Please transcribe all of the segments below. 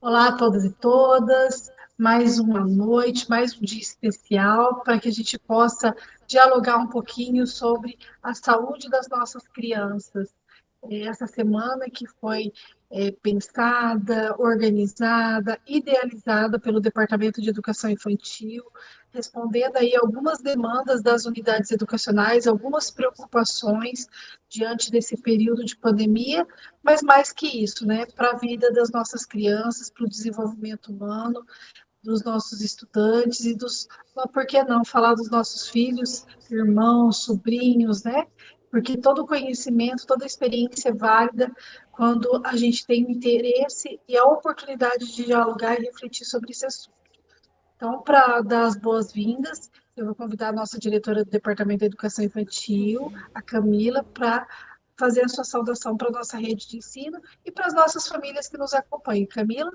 Olá a todos e todas, mais uma noite, mais um dia especial para que a gente possa dialogar um pouquinho sobre a saúde das nossas crianças. Essa semana que foi pensada, organizada, idealizada pelo Departamento de Educação Infantil, respondendo aí algumas demandas das unidades educacionais, algumas preocupações diante desse período de pandemia, mas mais que isso, né, para a vida das nossas crianças, para o desenvolvimento humano, dos nossos estudantes e dos, por que não falar dos nossos filhos, irmãos, sobrinhos, né? Porque todo conhecimento, toda experiência é válida quando a gente tem o interesse e a oportunidade de dialogar e refletir sobre esse assunto. Então, para dar as boas-vindas, eu vou convidar a nossa diretora do Departamento de Educação Infantil, a Camila, para fazer a sua saudação para a nossa rede de ensino e para as nossas famílias que nos acompanham. Camila?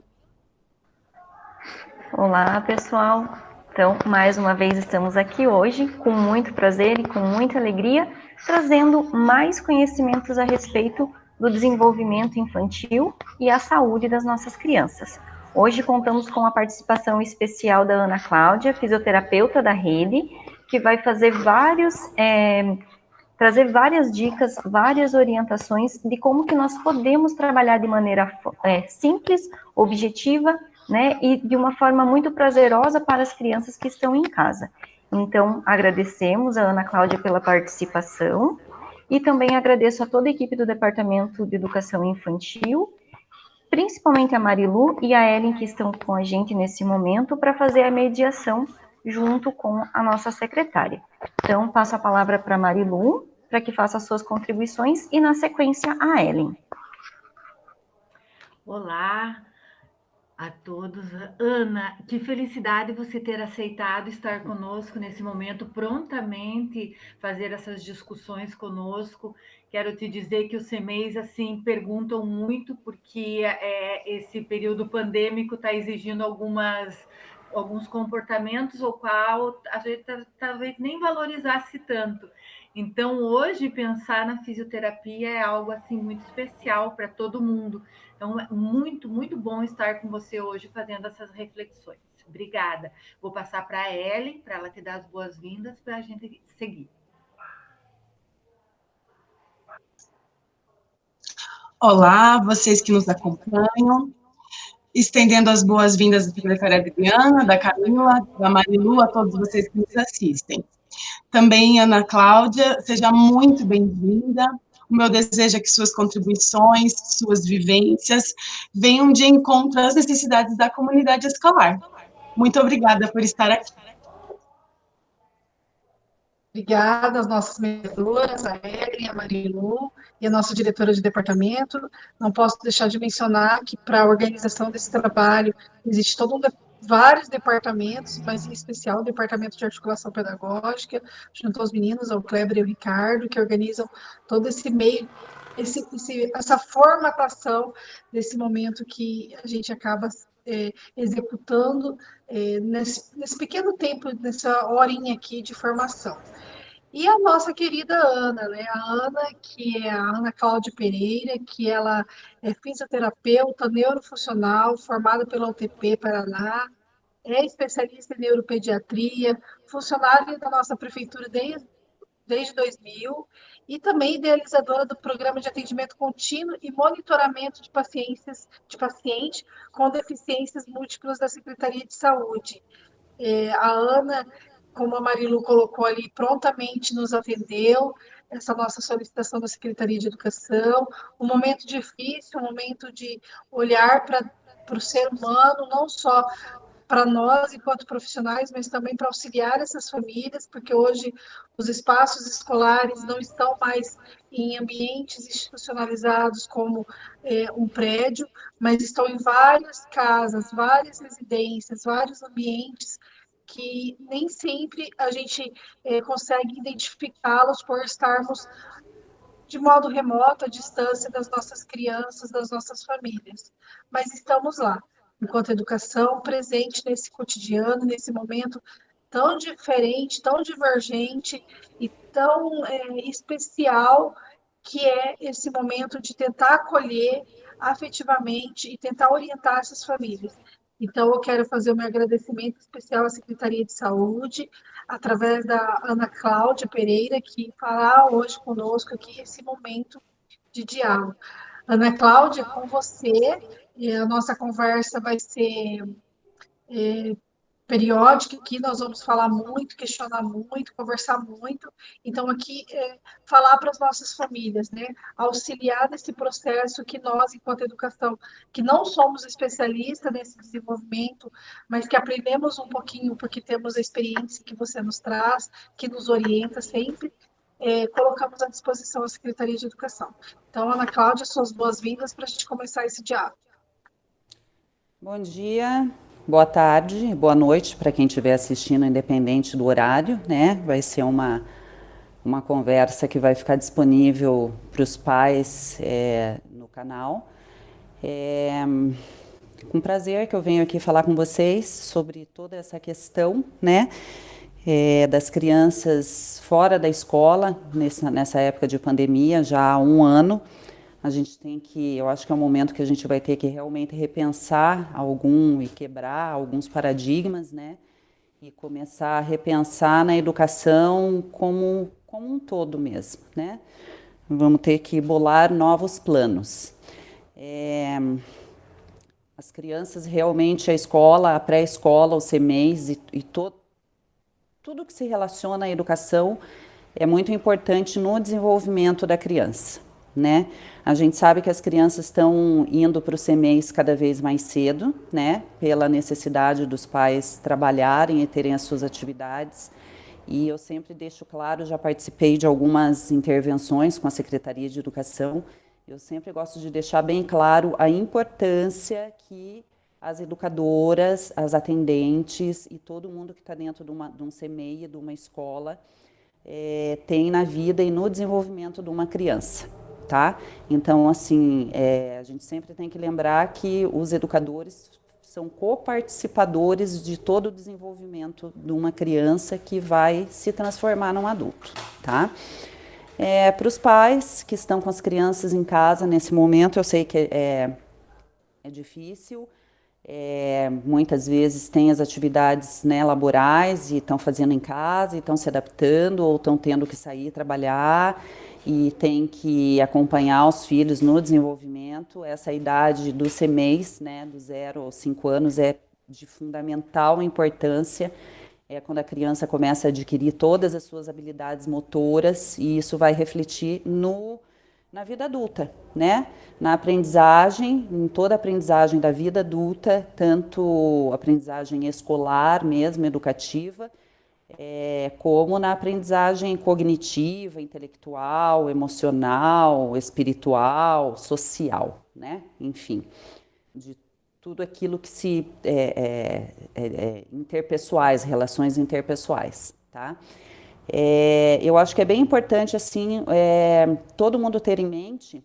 Olá, pessoal. Então, mais uma vez estamos aqui hoje com muito prazer e com muita alegria, trazendo mais conhecimentos a respeito do desenvolvimento infantil e a saúde das nossas crianças. Hoje contamos com a participação especial da Ana Cláudia, fisioterapeuta da rede, que vai trazer várias dicas, várias orientações de como que nós podemos trabalhar de maneira simples, objetiva, né, e de uma forma muito prazerosa para as crianças que estão em casa. Então, agradecemos a Ana Cláudia pela participação e também agradeço a toda a equipe do Departamento de Educação Infantil, principalmente a Marilu e a Ellen que estão com a gente nesse momento para fazer a mediação junto com a nossa secretária. Então, passo a palavra para a Marilu, para que faça as suas contribuições, e na sequência a Ellen. Olá a todos. Ana, que felicidade você ter aceitado estar conosco nesse momento, prontamente fazer essas discussões conosco. Quero te dizer que os CMEs assim perguntam muito porque esse período pandêmico está exigindo alguns comportamentos o qual a gente talvez nem valorizasse tanto. Então, hoje pensar na fisioterapia é algo assim muito especial para todo mundo. Então, é muito, muito bom estar com você hoje fazendo essas reflexões. Obrigada. Vou passar para a Ellen, para ela te dar as boas-vindas, para a gente seguir. Olá, vocês que nos acompanham, estendendo as boas-vindas da secretária Adriana, da Camila, da Marilu, a todos vocês que nos assistem. Também, Ana Cláudia, seja muito bem-vinda. O meu desejo é que suas contribuições, suas vivências venham de encontro às necessidades da comunidade escolar. Muito obrigada por estar aqui. Obrigada às nossas mediadoras, a Ellen, a Marilu e a nossa diretora de departamento. Não posso deixar de mencionar que para a organização desse trabalho existe vários departamentos, mas em especial o Departamento de Articulação Pedagógica, junto aos meninos, ao Kleber e ao Ricardo, que organizam todo esse meio, essa formatação desse momento que a gente acaba executando nesse pequeno tempo, nessa horinha aqui de formação. E a nossa querida Ana, né? A Ana, que é a Ana Cláudia Pereira, que ela é fisioterapeuta neurofuncional, formada pela UTP Paraná, é especialista em neuropediatria, funcionária da nossa prefeitura desde 2000 e também idealizadora do programa de atendimento contínuo e monitoramento de paciente com deficiências múltiplas da Secretaria de Saúde. A Ana, como a Marilu colocou ali, prontamente nos atendeu, essa nossa solicitação da Secretaria de Educação, um momento difícil, um momento de olhar para o ser humano, não só para nós enquanto profissionais, mas também para auxiliar essas famílias, porque hoje os espaços escolares não estão mais em ambientes institucionalizados como um prédio, mas estão em várias casas, várias residências, vários ambientes que nem sempre a gente consegue identificá-los por estarmos de modo remoto, à distância das nossas crianças, das nossas famílias. Mas estamos lá, enquanto educação, presente nesse cotidiano, nesse momento tão diferente, tão divergente e tão especial que é esse momento de tentar acolher afetivamente e tentar orientar essas famílias. Então, eu quero fazer o meu agradecimento especial à Secretaria de Saúde, através da Ana Cláudia Pereira, que fará hoje conosco aqui esse momento de diálogo. Ana Cláudia, com você, a nossa conversa vai ser periódica, aqui nós vamos falar muito, questionar muito, conversar muito. Então, aqui, falar para as nossas famílias, né? Auxiliar nesse processo que nós, enquanto educação, que não somos especialistas nesse desenvolvimento, mas que aprendemos um pouquinho, porque temos a experiência que você nos traz, que nos orienta sempre, colocamos à disposição a Secretaria de Educação. Então, Ana Cláudia, suas boas-vindas para a gente começar esse diálogo. Bom dia, boa tarde, boa noite para quem estiver assistindo, independente do horário, né? Vai ser uma conversa que vai ficar disponível para os pais no canal. Com prazer que eu venho aqui falar com vocês sobre toda essa questão, né? Das crianças fora da escola, nessa época de pandemia, já há um ano. A gente tem que, eu acho que é um momento que a gente vai ter que realmente repensar e quebrar alguns paradigmas, né? E começar a repensar na educação como um todo mesmo, né? Vamos ter que bolar novos planos. As crianças realmente, a escola, a pré-escola, os CMEIs e tudo que se relaciona à educação é muito importante no desenvolvimento da criança, né? A gente sabe que as crianças estão indo para os CMEIs cada vez mais cedo, né? Pela necessidade dos pais trabalharem e terem as suas atividades. E eu sempre deixo claro, já participei de algumas intervenções com a Secretaria de Educação, eu sempre gosto de deixar bem claro a importância que as educadoras, as atendentes e todo mundo que está dentro de um CMEI, de uma escola, tem na vida e no desenvolvimento de uma criança, tá? Então, assim, a gente sempre tem que lembrar que os educadores são coparticipadores de todo o desenvolvimento de uma criança que vai se transformar num adulto, tá? Para os pais que estão com as crianças em casa nesse momento, eu sei que é difícil, muitas vezes tem as atividades, né, laborais e estão fazendo em casa, e estão se adaptando ou estão tendo que sair trabalhar e tem que acompanhar os filhos no desenvolvimento. Essa idade dos CMEIs, né, do 0 aos 5 anos, é de fundamental importância, quando a criança começa a adquirir todas as suas habilidades motoras, e isso vai refletir na vida adulta, né? Na aprendizagem, em toda a aprendizagem da vida adulta, tanto aprendizagem escolar mesmo, educativa, como na aprendizagem cognitiva, intelectual, emocional, espiritual, social, né? Enfim, de tudo aquilo que se interpessoais, relações interpessoais, tá? Eu acho que é bem importante, assim, todo mundo ter em mente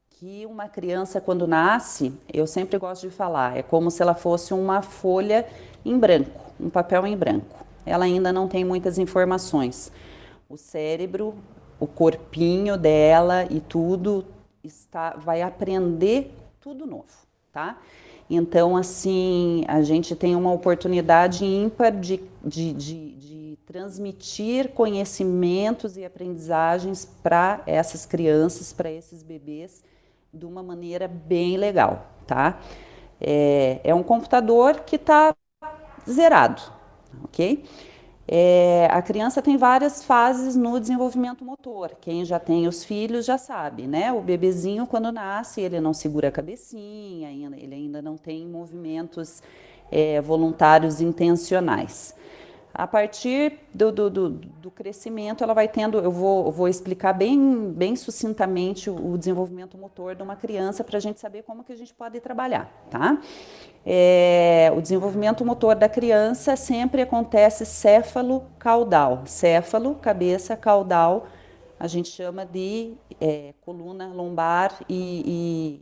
que uma criança, quando nasce, eu sempre gosto de falar, é como se ela fosse uma folha em branco, um papel em branco. Ela ainda não tem muitas informações. O cérebro, o corpinho dela e tudo vai aprender tudo novo, tá? Então, assim, a gente tem uma oportunidade ímpar de transmitir conhecimentos e aprendizagens para essas crianças, para esses bebês, de uma maneira bem legal, tá? É um computador que está zerado, ok? A criança tem várias fases no desenvolvimento motor. Quem já tem os filhos já sabe, né? O bebezinho, quando nasce, ele não segura a cabecinha, ele ainda não tem movimentos voluntários intencionais. A partir do crescimento, ela vai tendo, eu vou explicar bem sucintamente o desenvolvimento motor de uma criança para a gente saber como que a gente pode trabalhar, tá? O desenvolvimento motor da criança sempre acontece céfalo-caudal. Céfalo, cabeça, caudal, a gente chama de coluna lombar e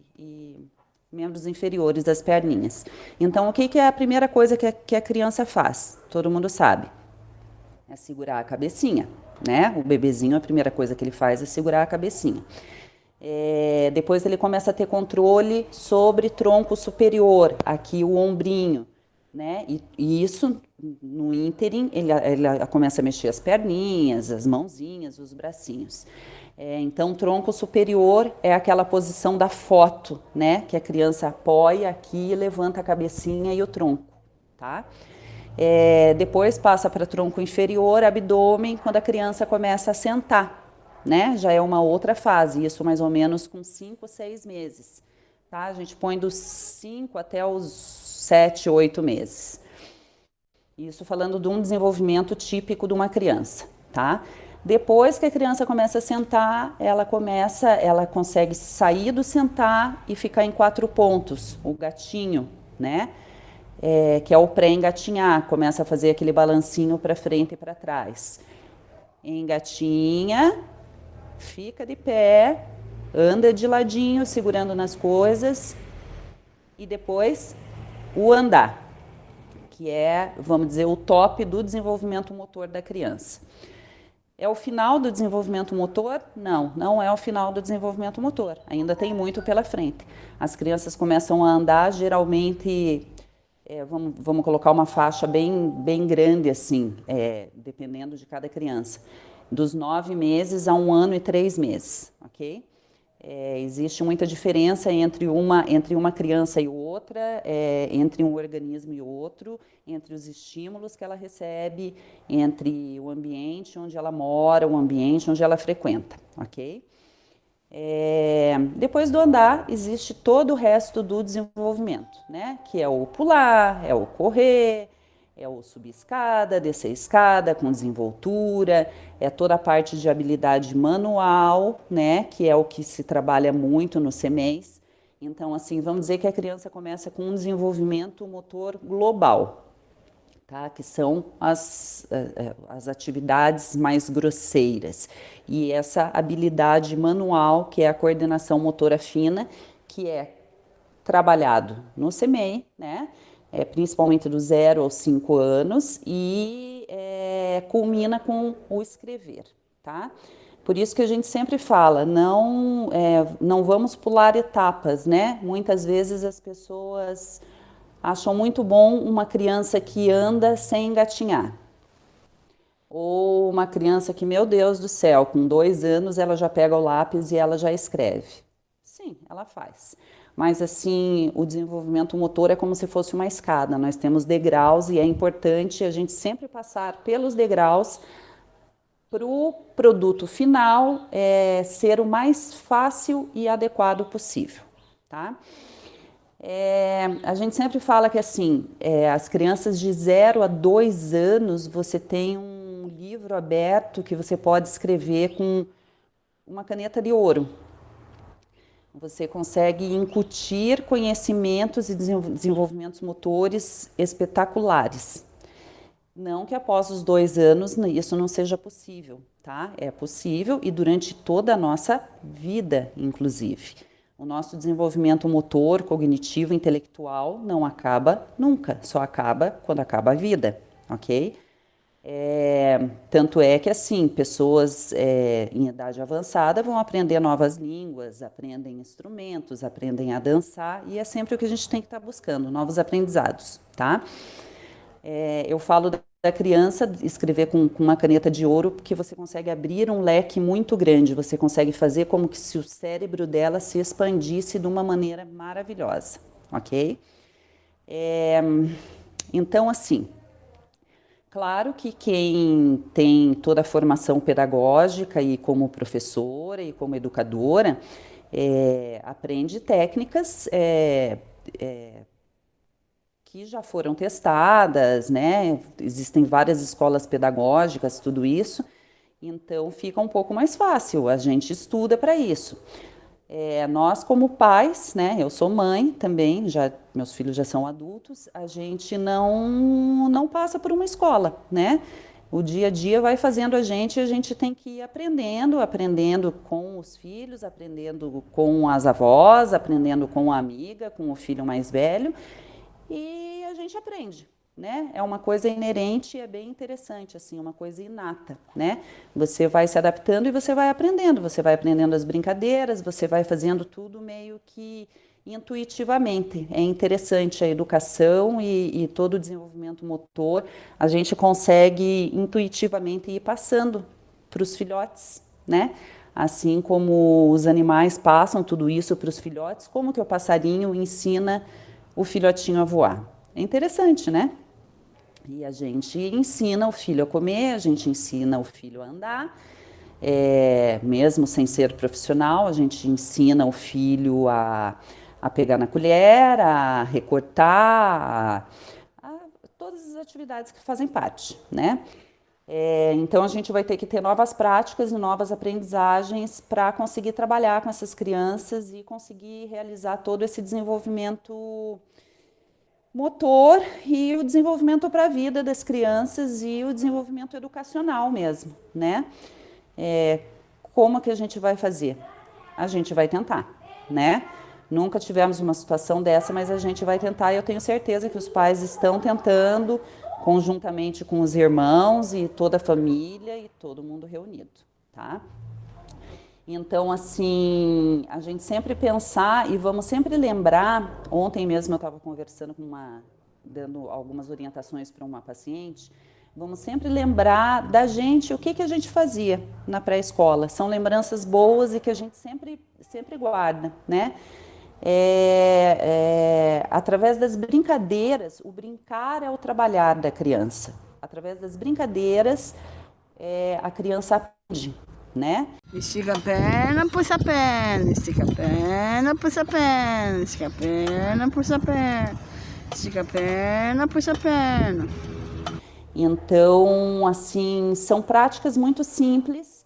membros inferiores das perninhas. Então, o que é a primeira coisa que a criança faz? Todo mundo sabe. É segurar a cabecinha, né? O bebezinho, a primeira coisa que ele faz é segurar a cabecinha. Depois ele começa a ter controle sobre tronco superior, aqui o ombrinho, né? E isso, no ínterim, ele começa a mexer as perninhas, as mãozinhas, os bracinhos. Então, tronco superior é aquela posição da foto, né? Que a criança apoia aqui, levanta a cabecinha e o tronco, tá? Depois passa para tronco inferior, abdômen, quando a criança começa a sentar, né? Já é uma outra fase, isso mais ou menos com 5, 6 meses, tá? A gente põe dos 5 até os 7, 8 meses. Isso falando de um desenvolvimento típico de uma criança, tá? Depois que a criança começa a sentar, ela consegue sair do sentar e ficar em 4 pontos, o gatinho, né? Que é o pré-engatinhar, começa a fazer aquele balancinho para frente e para trás. Engatinha, fica de pé, anda de ladinho, segurando nas coisas, e depois o andar, que é, vamos dizer, o top do desenvolvimento motor da criança. É o final do desenvolvimento motor? Não, não é o final do desenvolvimento motor. Ainda tem muito pela frente. As crianças começam a andar, geralmente, vamos colocar uma faixa bem grande, assim, dependendo de cada criança. Dos 9 meses a 1 ano e 3 meses, ok? Existe muita diferença entre uma criança e outra, entre um organismo e outro, entre os estímulos que ela recebe, entre o ambiente onde ela mora, o ambiente onde ela frequenta, ok? Depois do andar, existe todo o resto do desenvolvimento, né? Que é o pular, é o correr, é o subir escada, descer escada com desenvoltura, é toda a parte de habilidade manual, né, que é o que se trabalha muito no CMEs. Então, assim, vamos dizer que a criança começa com um desenvolvimento motor global, tá? Que são as atividades mais grosseiras. E essa habilidade manual, que é a coordenação motora fina, que é trabalhado no CMEI, né? Principalmente do 0 aos 5 anos, e culmina com o escrever, tá? Por isso que a gente sempre fala, não vamos pular etapas, né? Muitas vezes as pessoas acham muito bom uma criança que anda sem engatinhar. Ou uma criança que, meu Deus do céu, com 2 anos ela já pega o lápis e ela já escreve. Sim, ela faz. Mas assim, o desenvolvimento motor é como se fosse uma escada. Nós temos degraus e é importante a gente sempre passar pelos degraus para o produto final ser o mais fácil e adequado possível, tá? A gente sempre fala que assim, as crianças de 0 a 2 anos, você tem um livro aberto que você pode escrever com uma caneta de ouro. Você consegue incutir conhecimentos e desenvolvimentos motores espetaculares. Não que após os 2 anos isso não seja possível, tá? É possível e durante toda a nossa vida, inclusive. O nosso desenvolvimento motor, cognitivo, intelectual não acaba nunca, só acaba quando acaba a vida, ok? Tanto é que, assim, pessoas em idade avançada vão aprender novas línguas, aprendem instrumentos, aprendem a dançar, e é sempre o que a gente tem que estar buscando, novos aprendizados, tá? Eu falo da criança escrever com uma caneta de ouro, porque você consegue abrir um leque muito grande, você consegue fazer como que se o cérebro dela se expandisse de uma maneira maravilhosa, ok? Então, assim, claro que quem tem toda a formação pedagógica e como professora e como educadora, aprende técnicas que já foram testadas, né? Existem várias escolas pedagógicas, tudo isso, então fica um pouco mais fácil, a gente estuda para isso. Nós como pais, né, eu sou mãe também, meus filhos já são adultos, a gente não passa por uma escola, né? O dia a dia vai fazendo a gente tem que ir aprendendo com os filhos, aprendendo com as avós, aprendendo com a amiga, com o filho mais velho, e a gente aprende, né? É uma coisa inerente e é bem interessante, assim, uma coisa inata, né? Você vai se adaptando e você vai aprendendo as brincadeiras, você vai fazendo tudo meio que intuitivamente. É interessante a educação e todo o desenvolvimento motor, a gente consegue intuitivamente ir passando para os filhotes, né? Assim como os animais passam tudo isso para os filhotes, como que o passarinho ensina o filhotinho a voar? É interessante, né? E a gente ensina o filho a comer, a gente ensina o filho a andar, mesmo sem ser profissional, a gente ensina o filho a pegar na colher, a recortar, todas as atividades que fazem parte, né? Então a gente vai ter que ter novas práticas e novas aprendizagens para conseguir trabalhar com essas crianças e conseguir realizar todo esse desenvolvimento motor e o desenvolvimento para a vida das crianças e o desenvolvimento educacional mesmo, né? Como que a gente vai fazer? A gente vai tentar, né? Nunca tivemos uma situação dessa, mas a gente vai tentar e eu tenho certeza que os pais estão tentando, conjuntamente com os irmãos e toda a família e todo mundo reunido, tá? Então, assim, a gente sempre pensar e vamos sempre lembrar, ontem mesmo eu estava conversando com dando algumas orientações para uma paciente, vamos sempre lembrar da gente, o que a gente fazia na pré-escola. São lembranças boas e que a gente sempre guarda, né? Através das brincadeiras, o brincar é o trabalhar da criança. Através das brincadeiras, a criança aprende, né? Estica a perna, puxa a perna, estica a perna, puxa a perna, estica a perna, puxa a perna, estica a perna, puxa a perna. Então, assim, são práticas muito simples,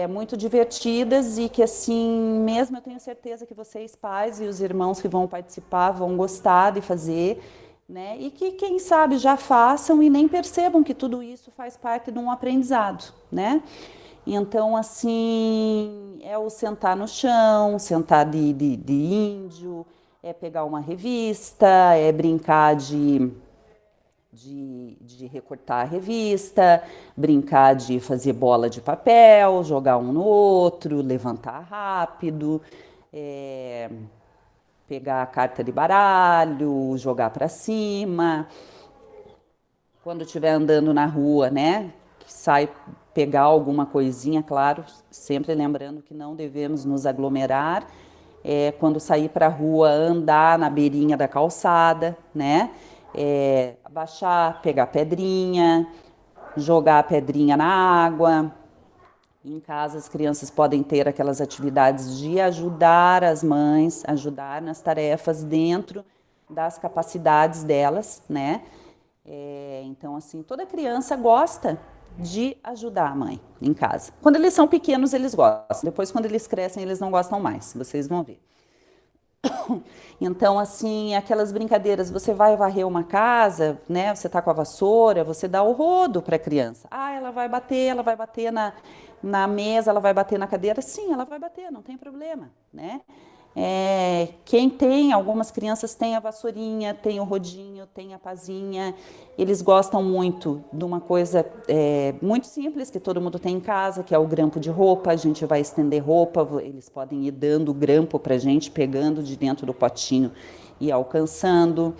muito divertidas e que, assim, mesmo eu tenho certeza que vocês, pais e os irmãos que vão participar, vão gostar de fazer, né? E que, quem sabe, já façam e nem percebam que tudo isso faz parte de um aprendizado, né? Então, assim, é o sentar no chão, sentar de índio, é pegar uma revista, é brincar de recortar a revista, brincar de fazer bola de papel, jogar um no outro, levantar rápido, pegar a carta de baralho, jogar para cima. Quando estiver andando na rua, né, que sai pegar alguma coisinha, claro, sempre lembrando que não devemos nos aglomerar. Quando sair para a rua, andar na beirinha da calçada, né? Abaixar, pegar pedrinha, jogar a pedrinha na água. Em casa, as crianças podem ter aquelas atividades de ajudar as mães, ajudar nas tarefas dentro das capacidades delas, né? Então, assim, toda criança gosta de ajudar a mãe em casa. Quando eles são pequenos, eles gostam. Depois, quando eles crescem, eles não gostam mais. Vocês vão ver. Então, assim, aquelas brincadeiras, você vai varrer uma casa, né? Você tá com a vassoura, você dá o rodo para a criança. Ela vai bater na mesa, ela vai bater na cadeira. Sim, ela vai bater, não tem problema, né? Quem tem, algumas crianças têm a vassourinha, tem o rodinho, tem a pazinha. Eles gostam muito de uma coisa muito simples que todo mundo tem em casa, que é o grampo de roupa. A gente vai estender roupa, eles podem ir dando o grampo para a gente, pegando de dentro do potinho e alcançando.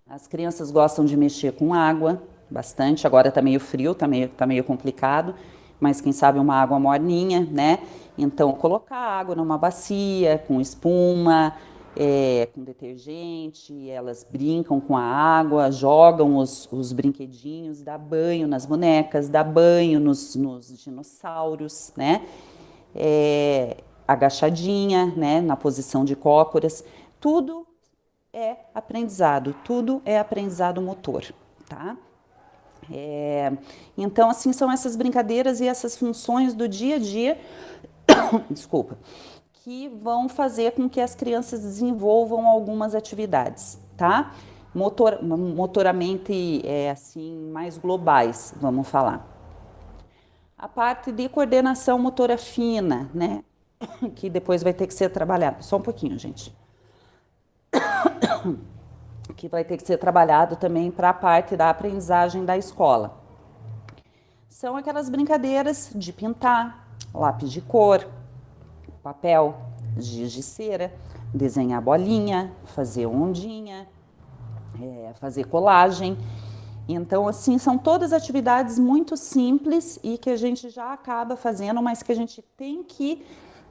As crianças gostam de mexer com água, bastante. Agora está meio frio, tá meio complicado, mas quem sabe uma água morninha, né? Então, colocar água numa bacia, com espuma, com detergente, elas brincam com a água, jogam os brinquedinhos, dá banho nas bonecas, dá banho nos dinossauros, né? Agachadinha, né? Na posição de cócoras. Tudo é aprendizado motor, tá? Então, assim, são essas brincadeiras e essas funções do dia a dia, desculpa, que vão fazer com que as crianças desenvolvam algumas atividades, tá? Motoramente, assim, mais globais, vamos falar. A parte de coordenação motora fina, né? Que depois vai ter que ser trabalhada. Só um pouquinho, gente. que vai ter que ser trabalhado também para a parte da aprendizagem da escola. São aquelas brincadeiras de pintar, lápis de cor, papel, giz de cera, desenhar bolinha, fazer ondinha, fazer colagem. Então, assim, são todas atividades muito simples e que a gente já acaba fazendo, mas que a gente tem que,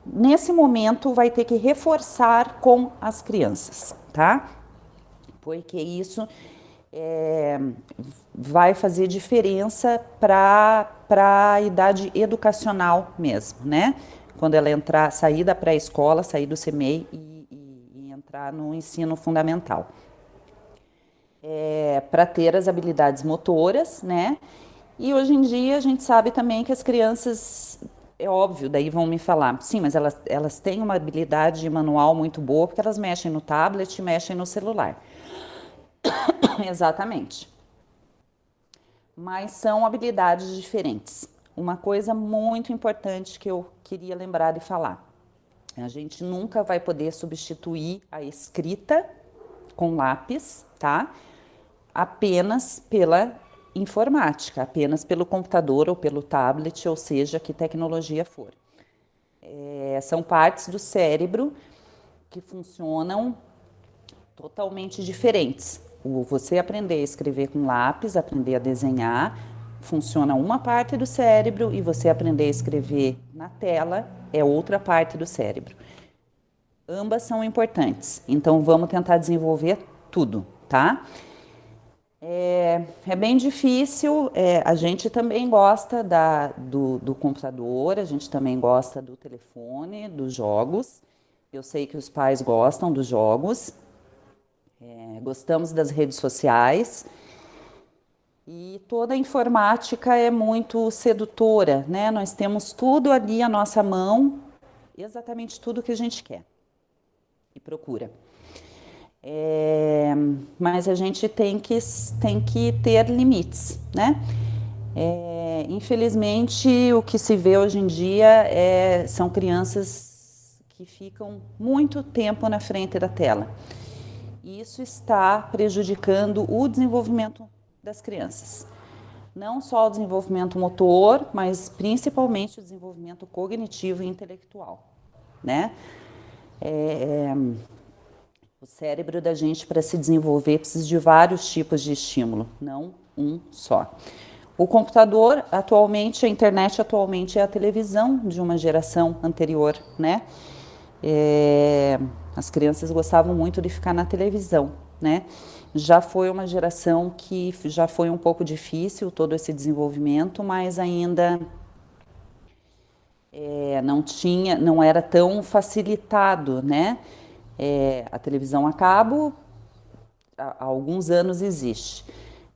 nesse momento, vai ter que reforçar com as crianças, tá? Porque isso vai fazer diferença para a idade educacional mesmo, né? Quando ela sair da pré-escola, sair do CMEI e entrar no ensino fundamental. Para ter as habilidades motoras, né? E hoje em dia a gente sabe também que as crianças, é óbvio, daí vão me falar, sim, mas elas têm uma habilidade manual muito boa porque elas mexem no tablet e mexem no celular. Exatamente. Mas são habilidades diferentes. Uma coisa muito importante que eu queria lembrar e falar. A gente nunca vai poder substituir a escrita com lápis, tá? Apenas pela informática, apenas pelo computador ou pelo tablet, ou seja, que tecnologia for. São partes do cérebro que funcionam totalmente diferentes. Você aprender a escrever com lápis, aprender a desenhar, funciona uma parte do cérebro, e você aprender a escrever na tela é outra parte do cérebro. Ambas são importantes, então vamos tentar desenvolver tudo, tá? É bem difícil, a gente também gosta do computador, a gente também gosta do telefone, dos jogos. Eu sei que os pais gostam dos jogos, gostamos das redes sociais, e toda a informática é muito sedutora, né? Nós temos tudo ali à nossa mão, exatamente tudo que a gente quer e procura. Mas a gente tem que ter limites, né? Infelizmente, o que se vê hoje em dia são crianças que ficam muito tempo na frente da tela. E isso está prejudicando o desenvolvimento das crianças. Não só o desenvolvimento motor, mas principalmente o desenvolvimento cognitivo e intelectual, né? O cérebro da gente, para se desenvolver, precisa de vários tipos de estímulo, não um só. O computador, atualmente, a internet atualmente é a televisão de uma geração anterior, né? As crianças gostavam muito de ficar na televisão, né? Já foi uma geração que já foi um pouco difícil todo esse desenvolvimento, mas ainda não era tão facilitado, né? A televisão a cabo há alguns anos existe,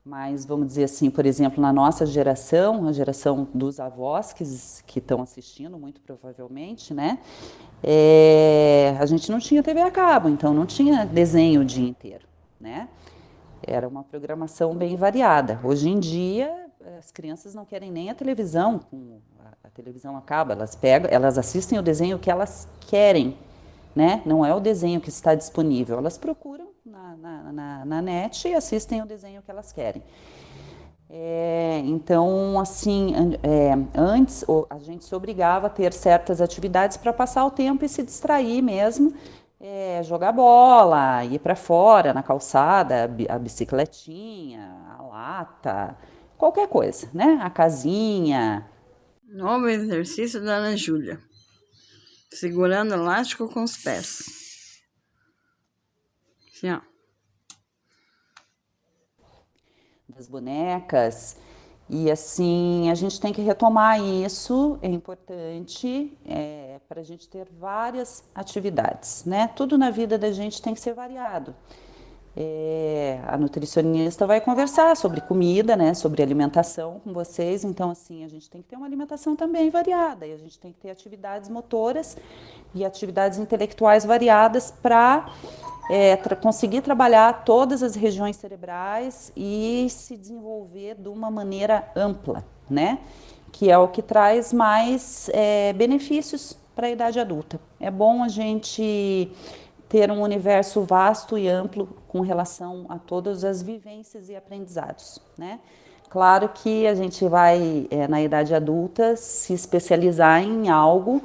mas vamos dizer assim, por exemplo, na nossa geração, a geração dos avós que estão assistindo, muito provavelmente, né? A gente não tinha TV a cabo, então não tinha desenho o dia inteiro, né? Era uma programação bem variada. Hoje em dia, as crianças não querem nem a televisão, a televisão a cabo, elas assistem o desenho que elas querem, né? Não é o desenho que está disponível, elas procuram na net e assistem o desenho que elas querem. Então, assim, antes a gente se obrigava a ter certas atividades para passar o tempo e se distrair mesmo, jogar bola, ir para fora, na calçada, a bicicletinha, a lata, qualquer coisa, né? A casinha. Novo exercício da Ana Júlia. Segurando elástico com os pés. Assim, ó. Das bonecas. E assim, a gente tem que retomar isso, é importante, para a gente ter várias atividades, né? Tudo na vida da gente tem que ser variado. A nutricionista vai conversar sobre comida, né? Sobre alimentação com vocês, então assim, a gente tem que ter uma alimentação também variada, e a gente tem que ter atividades motoras e atividades intelectuais variadas para conseguir trabalhar todas as regiões cerebrais e se desenvolver de uma maneira ampla, né? Que é o que traz mais benefícios para a idade adulta. É bom a gente ter um universo vasto e amplo com relação a todas as vivências e aprendizados, né? Claro que a gente vai, na idade adulta, se especializar em algo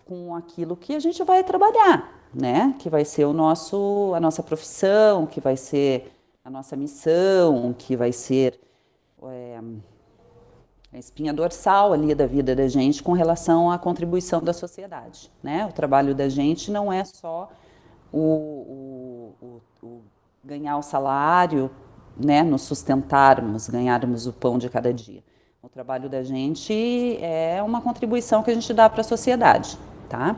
com aquilo que a gente vai trabalhar, né? Que vai ser a nossa profissão, que vai ser a nossa missão, que vai ser a espinha dorsal ali da vida da gente com relação à contribuição da sociedade, né? O trabalho da gente não é só o ganhar o salário, né? Nos sustentarmos, ganharmos o pão de cada dia. O trabalho da gente é uma contribuição que a gente dá para a sociedade, tá?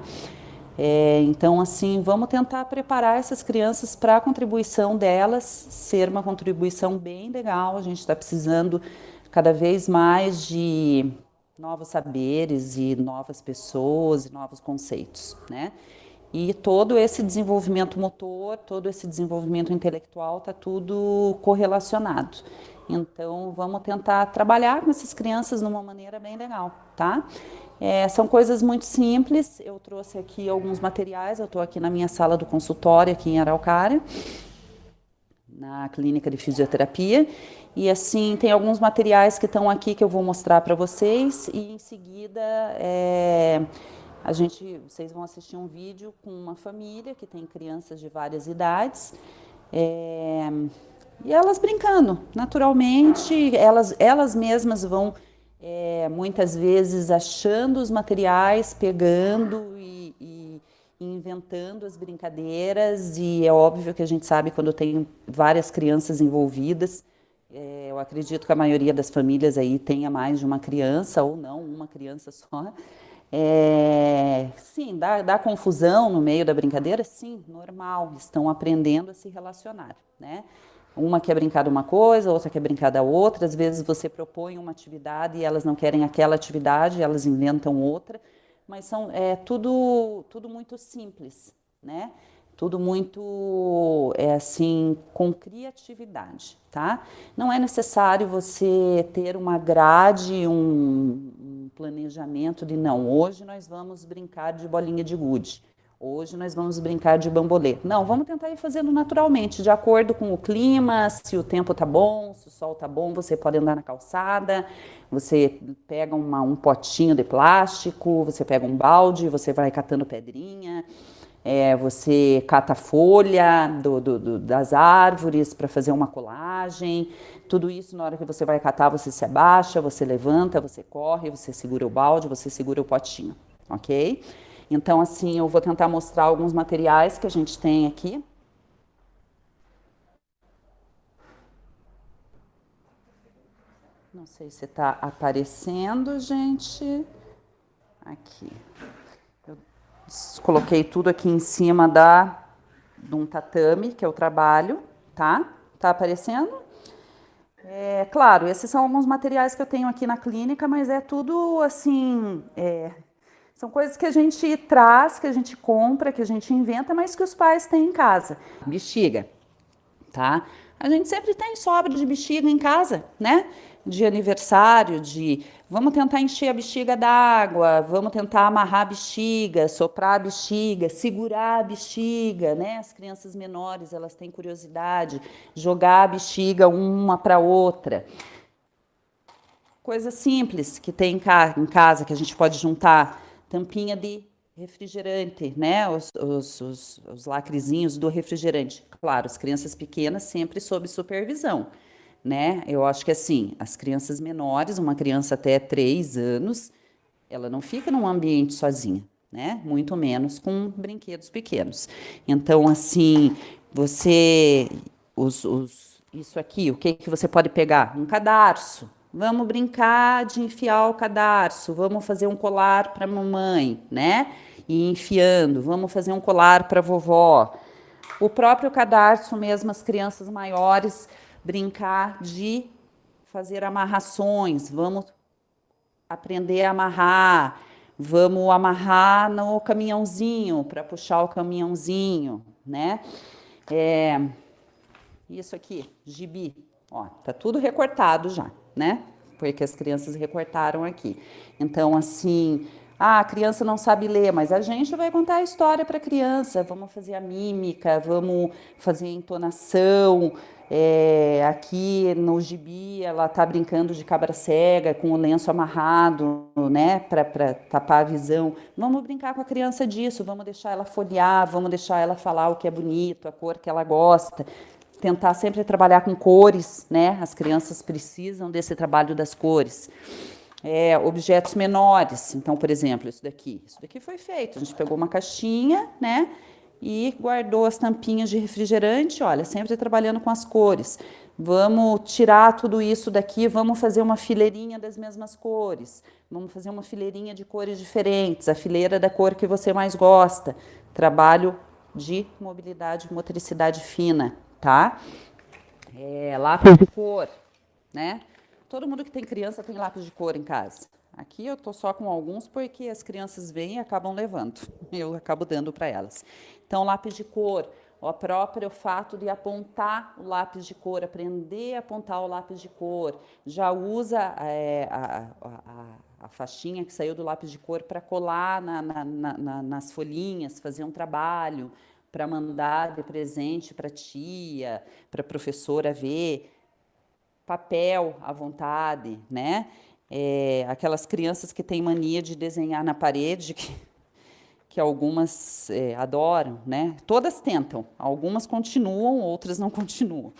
Então, assim, vamos tentar preparar essas crianças para a contribuição delas ser uma contribuição bem legal. A gente está precisando cada vez mais de novos saberes e novas pessoas e novos conceitos, né? E todo esse desenvolvimento motor, todo esse desenvolvimento intelectual está tudo correlacionado. Então, vamos tentar trabalhar com essas crianças de uma maneira bem legal, tá? São coisas muito simples. Eu trouxe aqui alguns materiais. Eu estou aqui na minha sala do consultório, aqui em Araucária, na clínica de fisioterapia. E assim, tem alguns materiais que estão aqui que eu vou mostrar para vocês. E em seguida, vocês vão assistir um vídeo com uma família que tem crianças de várias idades. E elas brincando, naturalmente, elas mesmas vão, muitas vezes, achando os materiais, pegando e inventando as brincadeiras, e é óbvio que a gente sabe quando tem várias crianças envolvidas, eu acredito que a maioria das famílias aí tenha mais de uma criança, ou não, uma criança só. Sim, dá confusão no meio da brincadeira, sim, normal, estão aprendendo a se relacionar, né? Uma quer brincar de uma coisa, outra quer brincar da outra. Às vezes você propõe uma atividade e elas não querem aquela atividade, elas inventam outra. Mas tudo muito simples, né? Tudo muito, assim, com criatividade, tá? Não é necessário você ter uma grade, um planejamento de não, hoje nós vamos brincar de bolinha de gude. Hoje nós vamos brincar de bambolê. Não, vamos tentar ir fazendo naturalmente, de acordo com o clima, se o tempo tá bom, se o sol tá bom, você pode andar na calçada, você pega um potinho de plástico, você pega um balde, você vai catando pedrinha, você cata folha das árvores para fazer uma colagem. Tudo isso, na hora que você vai catar, você se abaixa, você levanta, você corre, você segura o balde, você segura o potinho, ok? Então, assim, eu vou tentar mostrar alguns materiais que a gente tem aqui. Não sei se está aparecendo, gente. Aqui. Eu coloquei tudo aqui em cima de um tatame, que eu trabalho, tá? Tá aparecendo? Claro, esses são alguns materiais que eu tenho aqui na clínica, mas é tudo, assim... São coisas que a gente traz, que a gente compra, que a gente inventa, mas que os pais têm em casa. Bexiga, tá? A gente sempre tem sobra de bexiga em casa, né? De aniversário, vamos tentar encher a bexiga d'água, vamos tentar amarrar a bexiga, soprar a bexiga, segurar a bexiga, né? As crianças menores, elas têm curiosidade, jogar a bexiga uma para outra. Coisa simples que tem em casa, que a gente pode juntar. Tampinha de refrigerante, né? Os lacrezinhos do refrigerante. Claro, as crianças pequenas sempre sob supervisão, né? Eu acho que assim, as crianças menores, uma criança até 3 anos, ela não fica num ambiente sozinha, né? Muito menos com brinquedos pequenos. Então, assim, isso aqui, o que você pode pegar? Um cadarço. Vamos brincar de enfiar o cadarço, vamos fazer um colar para a mamãe, né? E enfiando, vamos fazer um colar para a vovó. O próprio cadarço mesmo, as crianças maiores, brincar de fazer amarrações, vamos aprender a amarrar, vamos amarrar no caminhãozinho, para puxar o caminhãozinho, né? Isso aqui, gibi, ó, tá tudo recortado já, né? Porque as crianças recortaram aqui. Então, assim, Ah, a criança não sabe ler, mas a gente vai contar a história para a criança, vamos fazer a mímica, vamos fazer a entonação. Aqui no gibi ela está brincando de cabra cega com o lenço amarrado, né, para tapar a visão. Vamos brincar com a criança disso, vamos deixar ela folhear, vamos deixar ela falar o que é bonito, a cor que ela gosta. Tentar sempre trabalhar com cores, né? As crianças precisam desse trabalho das cores. Objetos menores, então, por exemplo, isso daqui foi feito, a gente pegou uma caixinha, né, e guardou as tampinhas de refrigerante, olha, sempre trabalhando com as cores. Vamos tirar tudo isso daqui, vamos fazer uma fileirinha das mesmas cores, vamos fazer uma fileirinha de cores diferentes, a fileira da cor que você mais gosta. Trabalho de mobilidade e motricidade fina, tá? Lápis de cor, né? Todo mundo que tem criança tem lápis de cor em casa. Aqui eu estou só com alguns porque as crianças vêm e acabam levando. Eu acabo dando para elas. Então, lápis de cor, o próprio fato de apontar o lápis de cor, aprender a apontar o lápis de cor. Já usa a faixinha que saiu do lápis de cor para colar nas folhinhas, fazer um trabalho, para mandar de presente para a tia, para a professora ver. Papel à vontade, né? Aquelas crianças que têm mania de desenhar na parede, que algumas adoram, né? Todas tentam, algumas continuam, outras não continuam.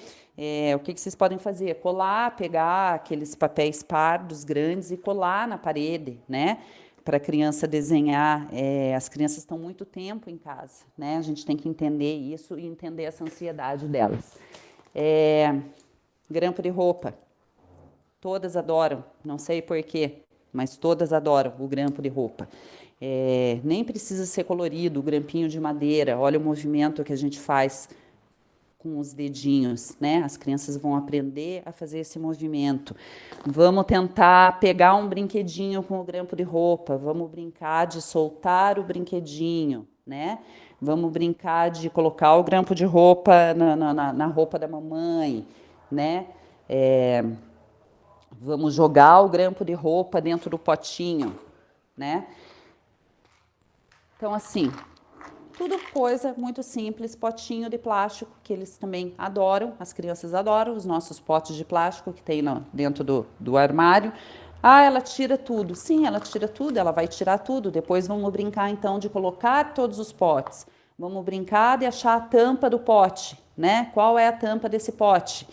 O que vocês podem fazer? Colar, pegar aqueles papéis pardos grandes e colar na parede, né? Para a criança desenhar. As crianças estão muito tempo em casa, né? A gente tem que entender isso e entender essa ansiedade delas. Grampo de roupa, todas adoram, não sei porquê, mas todas adoram o grampo de roupa. Nem precisa ser colorido, o grampinho de madeira, olha o movimento que a gente faz com os dedinhos, né? As crianças vão aprender a fazer esse movimento. Vamos tentar pegar um brinquedinho com o grampo de roupa, vamos brincar de soltar o brinquedinho, né? Vamos brincar de colocar o grampo de roupa na roupa da mamãe, né? Vamos jogar o grampo de roupa dentro do potinho, né? Então, assim, tudo coisa muito simples, potinho de plástico, que eles também adoram, as crianças adoram, os nossos potes de plástico que tem dentro do armário. Ah, ela tira tudo. Sim, ela tira tudo, ela vai tirar tudo. Depois vamos brincar, então, de colocar todos os potes. Vamos brincar de achar a tampa do pote, né? Qual é a tampa desse pote?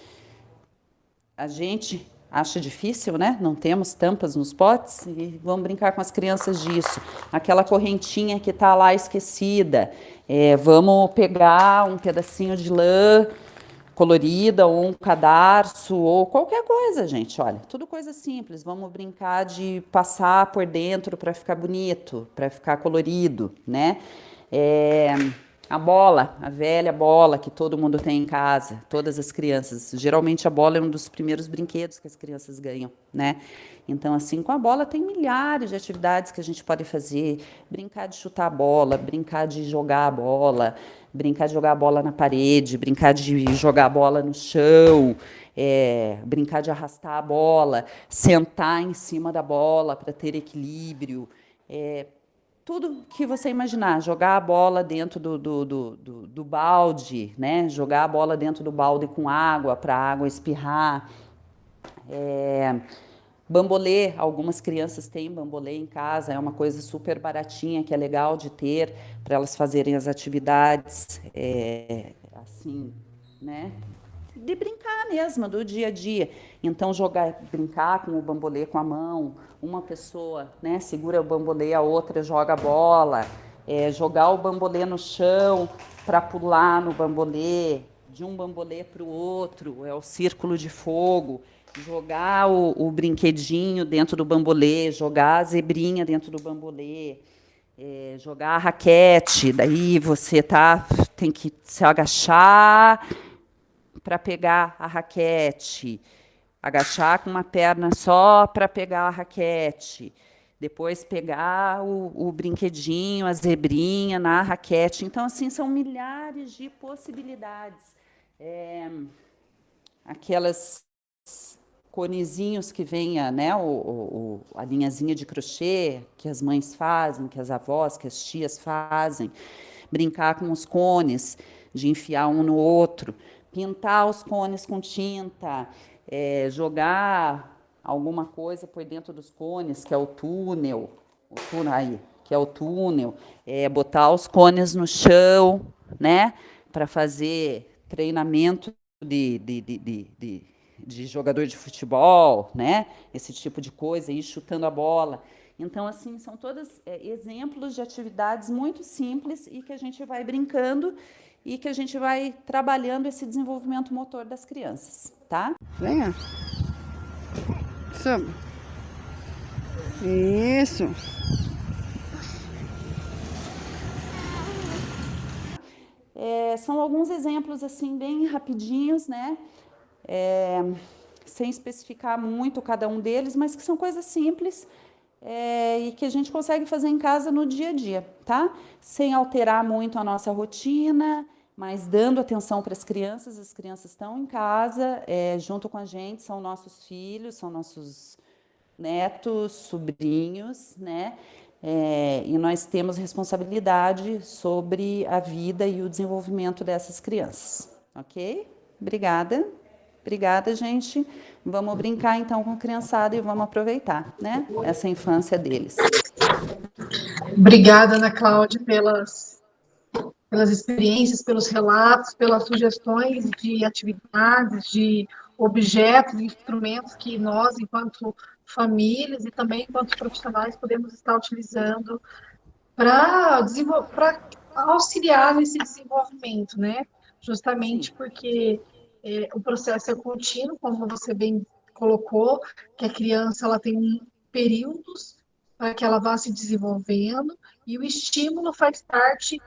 A gente acha difícil, né? Não temos tampas nos potes e vamos brincar com as crianças disso. Aquela correntinha que está lá esquecida, vamos pegar um pedacinho de lã colorida ou um cadarço ou qualquer coisa, gente, olha, tudo coisa simples. Vamos brincar de passar por dentro para ficar bonito, para ficar colorido, né? A bola, a velha bola que todo mundo tem em casa, todas as crianças. Geralmente a bola é um dos primeiros brinquedos que as crianças ganham, né? Então, assim, com a bola tem milhares de atividades que a gente pode fazer. Brincar de chutar a bola, brincar de jogar a bola, brincar de jogar a bola na parede, brincar de jogar a bola no chão, brincar de arrastar a bola, sentar em cima da bola para ter equilíbrio. Tudo que você imaginar, jogar a bola dentro do balde, né? Jogar a bola dentro do balde com água, para a água espirrar. Bambolê, algumas crianças têm bambolê em casa, é uma coisa super baratinha, que é legal de ter, para elas fazerem as atividades, assim, né? De brincar mesmo, do dia a dia. Então, brincar com o bambolê com a mão, uma pessoa, né, segura o bambolê, a outra joga a bola, jogar o bambolê no chão para pular no bambolê, de um bambolê para o outro, é o círculo de fogo, jogar o brinquedinho dentro do bambolê, jogar a zebrinha dentro do bambolê, jogar a raquete, daí você tem que se agachar para pegar a raquete, agachar com uma perna só para pegar a raquete, depois pegar o brinquedinho, a zebrinha na raquete. Então, assim, são milhares de possibilidades. Aquelas conezinhos que venha, né, a linhazinha de crochê que as mães fazem, que as avós, que as tias fazem, brincar com os cones, de enfiar um no outro, pintar os cones com tinta, jogar alguma coisa por dentro dos cones, que é o túnel aí, que é o túnel, botar os cones no chão, né, para fazer treinamento de jogador de futebol, né, esse tipo de coisa, ir chutando a bola. Então, assim, são todos exemplos de atividades muito simples e que a gente vai brincando e que a gente vai trabalhando esse desenvolvimento motor das crianças, tá? Venha. Suba. Isso. São alguns exemplos, assim, bem rapidinhos, né? Sem especificar muito cada um deles, mas que são coisas simples e que a gente consegue fazer em casa no dia a dia, tá? Sem alterar muito a nossa rotina, mas dando atenção para as crianças estão em casa, junto com a gente, são nossos filhos, são nossos netos, sobrinhos, né? E nós temos responsabilidade sobre a vida e o desenvolvimento dessas crianças, ok? Obrigada. Obrigada, gente. Vamos brincar, então, com a criançada e vamos aproveitar, né, essa infância deles. Obrigada, Ana Cláudia, pelas experiências, pelos relatos, pelas sugestões de atividades, de objetos, instrumentos que nós, enquanto famílias e também enquanto profissionais, podemos estar utilizando para auxiliar nesse desenvolvimento, né? Justamente porque o processo é contínuo, como você bem colocou, que a criança ela tem períodos para que ela vá se desenvolvendo, e o estímulo faz parte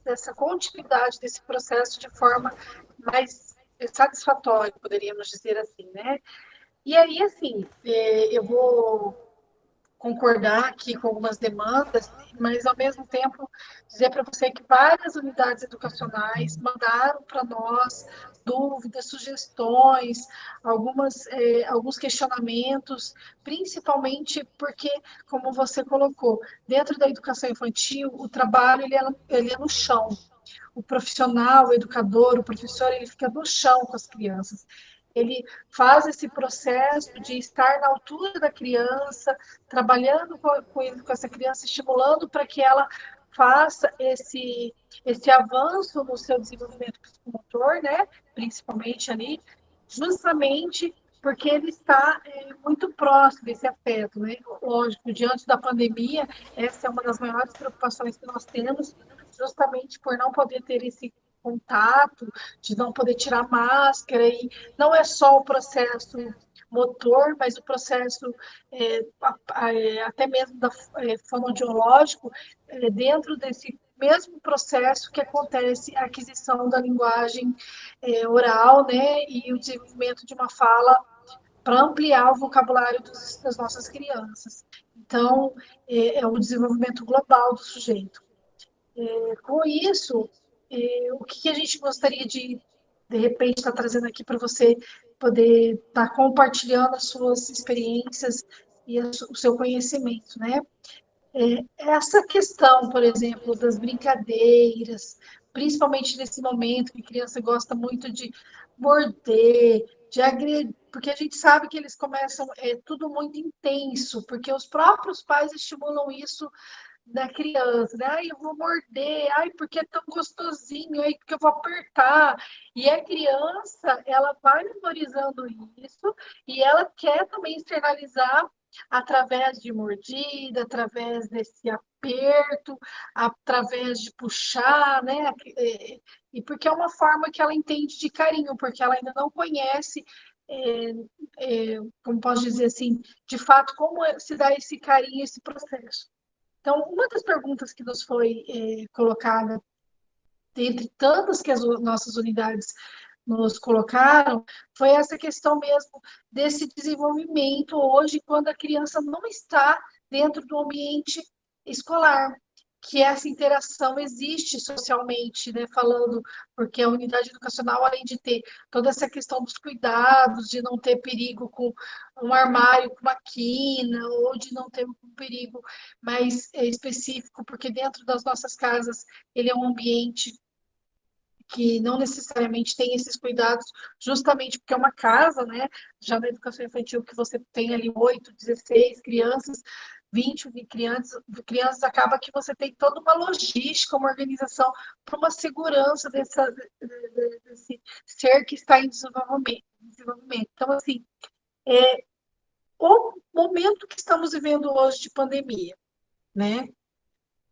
dessa continuidade desse processo de forma mais satisfatória, poderíamos dizer assim, né? E aí, assim, eu vou concordar aqui com algumas demandas, mas, ao mesmo tempo, dizer para você que várias unidades educacionais mandaram para nós dúvidas, sugestões, alguns questionamentos, principalmente porque, como você colocou, dentro da educação infantil, o trabalho ele é no chão. O profissional, o educador, o professor, ele fica no chão com as crianças. Ele faz esse processo de estar na altura da criança, trabalhando com essa criança, estimulando para que ela faça esse avanço no seu desenvolvimento psicomotor, né? Principalmente ali, justamente porque ele está muito próximo desse afeto, né? Lógico, diante da pandemia, essa é uma das maiores preocupações que nós temos, justamente por não poder ter esse contato, de não poder tirar máscara, e não é só o processo motor, mas o processo até mesmo fonoaudiológico, dentro desse mesmo processo que acontece a aquisição da linguagem oral, né, e o desenvolvimento de uma fala para ampliar o vocabulário das nossas crianças. Então, é o desenvolvimento global do sujeito. Com isso, o que a gente gostaria de repente, estar trazendo aqui para você poder estar compartilhando as suas experiências e o seu conhecimento, né? Essa questão, por exemplo, das brincadeiras, principalmente nesse momento que a criança gosta muito de morder, de agredir, porque a gente sabe que eles começam, tudo muito intenso, porque os próprios pais estimulam isso da criança, né? Ai, eu vou morder, ai, porque é tão gostosinho, ai, porque eu vou apertar. E a criança, ela vai memorizando isso e ela quer também externalizar através de mordida, através desse aperto, através de puxar, né? E porque é uma forma que ela entende de carinho, porque ela ainda não conhece, como posso dizer assim, de fato, como se dá esse carinho, esse processo. Então, uma das perguntas que nos foi colocada, dentre tantas que as nossas unidades nos colocaram, foi essa questão mesmo desse desenvolvimento hoje, quando a criança não está dentro do ambiente escolar, que essa interação existe socialmente, né, falando, porque a unidade educacional, além de ter toda essa questão dos cuidados, de não ter perigo com um armário com uma quina, ou de não ter um perigo mais específico, porque dentro das nossas casas ele é um ambiente que não necessariamente tem esses cuidados, justamente porque é uma casa, né? Já na educação infantil, que você tem ali 8, 16 crianças, 20 crianças, acaba que você tem toda uma logística, uma organização para uma segurança desse ser que está em desenvolvimento. Então, assim, o momento que estamos vivendo hoje de pandemia, né?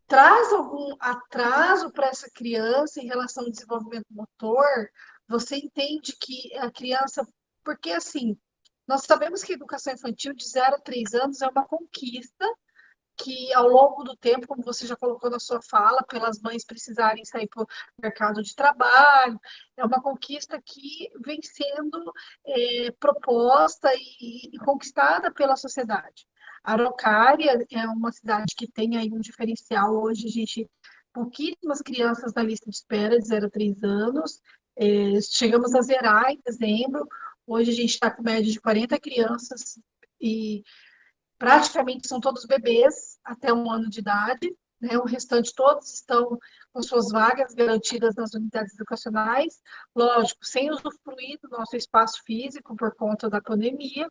Traz algum atraso para essa criança em relação ao desenvolvimento motor? Você entende que a criança. Porque, assim, nós sabemos que a educação infantil de 0 a 3 anos é uma conquista que, ao longo do tempo, como você já colocou na sua fala, pelas mães precisarem sair para o mercado de trabalho, é uma conquista que vem sendo proposta e conquistada pela sociedade. Araucária é uma cidade que tem aí um diferencial hoje, a gente, pouquíssimas crianças na lista de espera de 0 a 3 anos, chegamos a zerar em dezembro, hoje a gente está com média de 40 crianças e praticamente são todos bebês até 1 ano de idade, né? O restante todos estão com suas vagas garantidas nas unidades educacionais, lógico, sem usufruir do nosso espaço físico por conta da pandemia.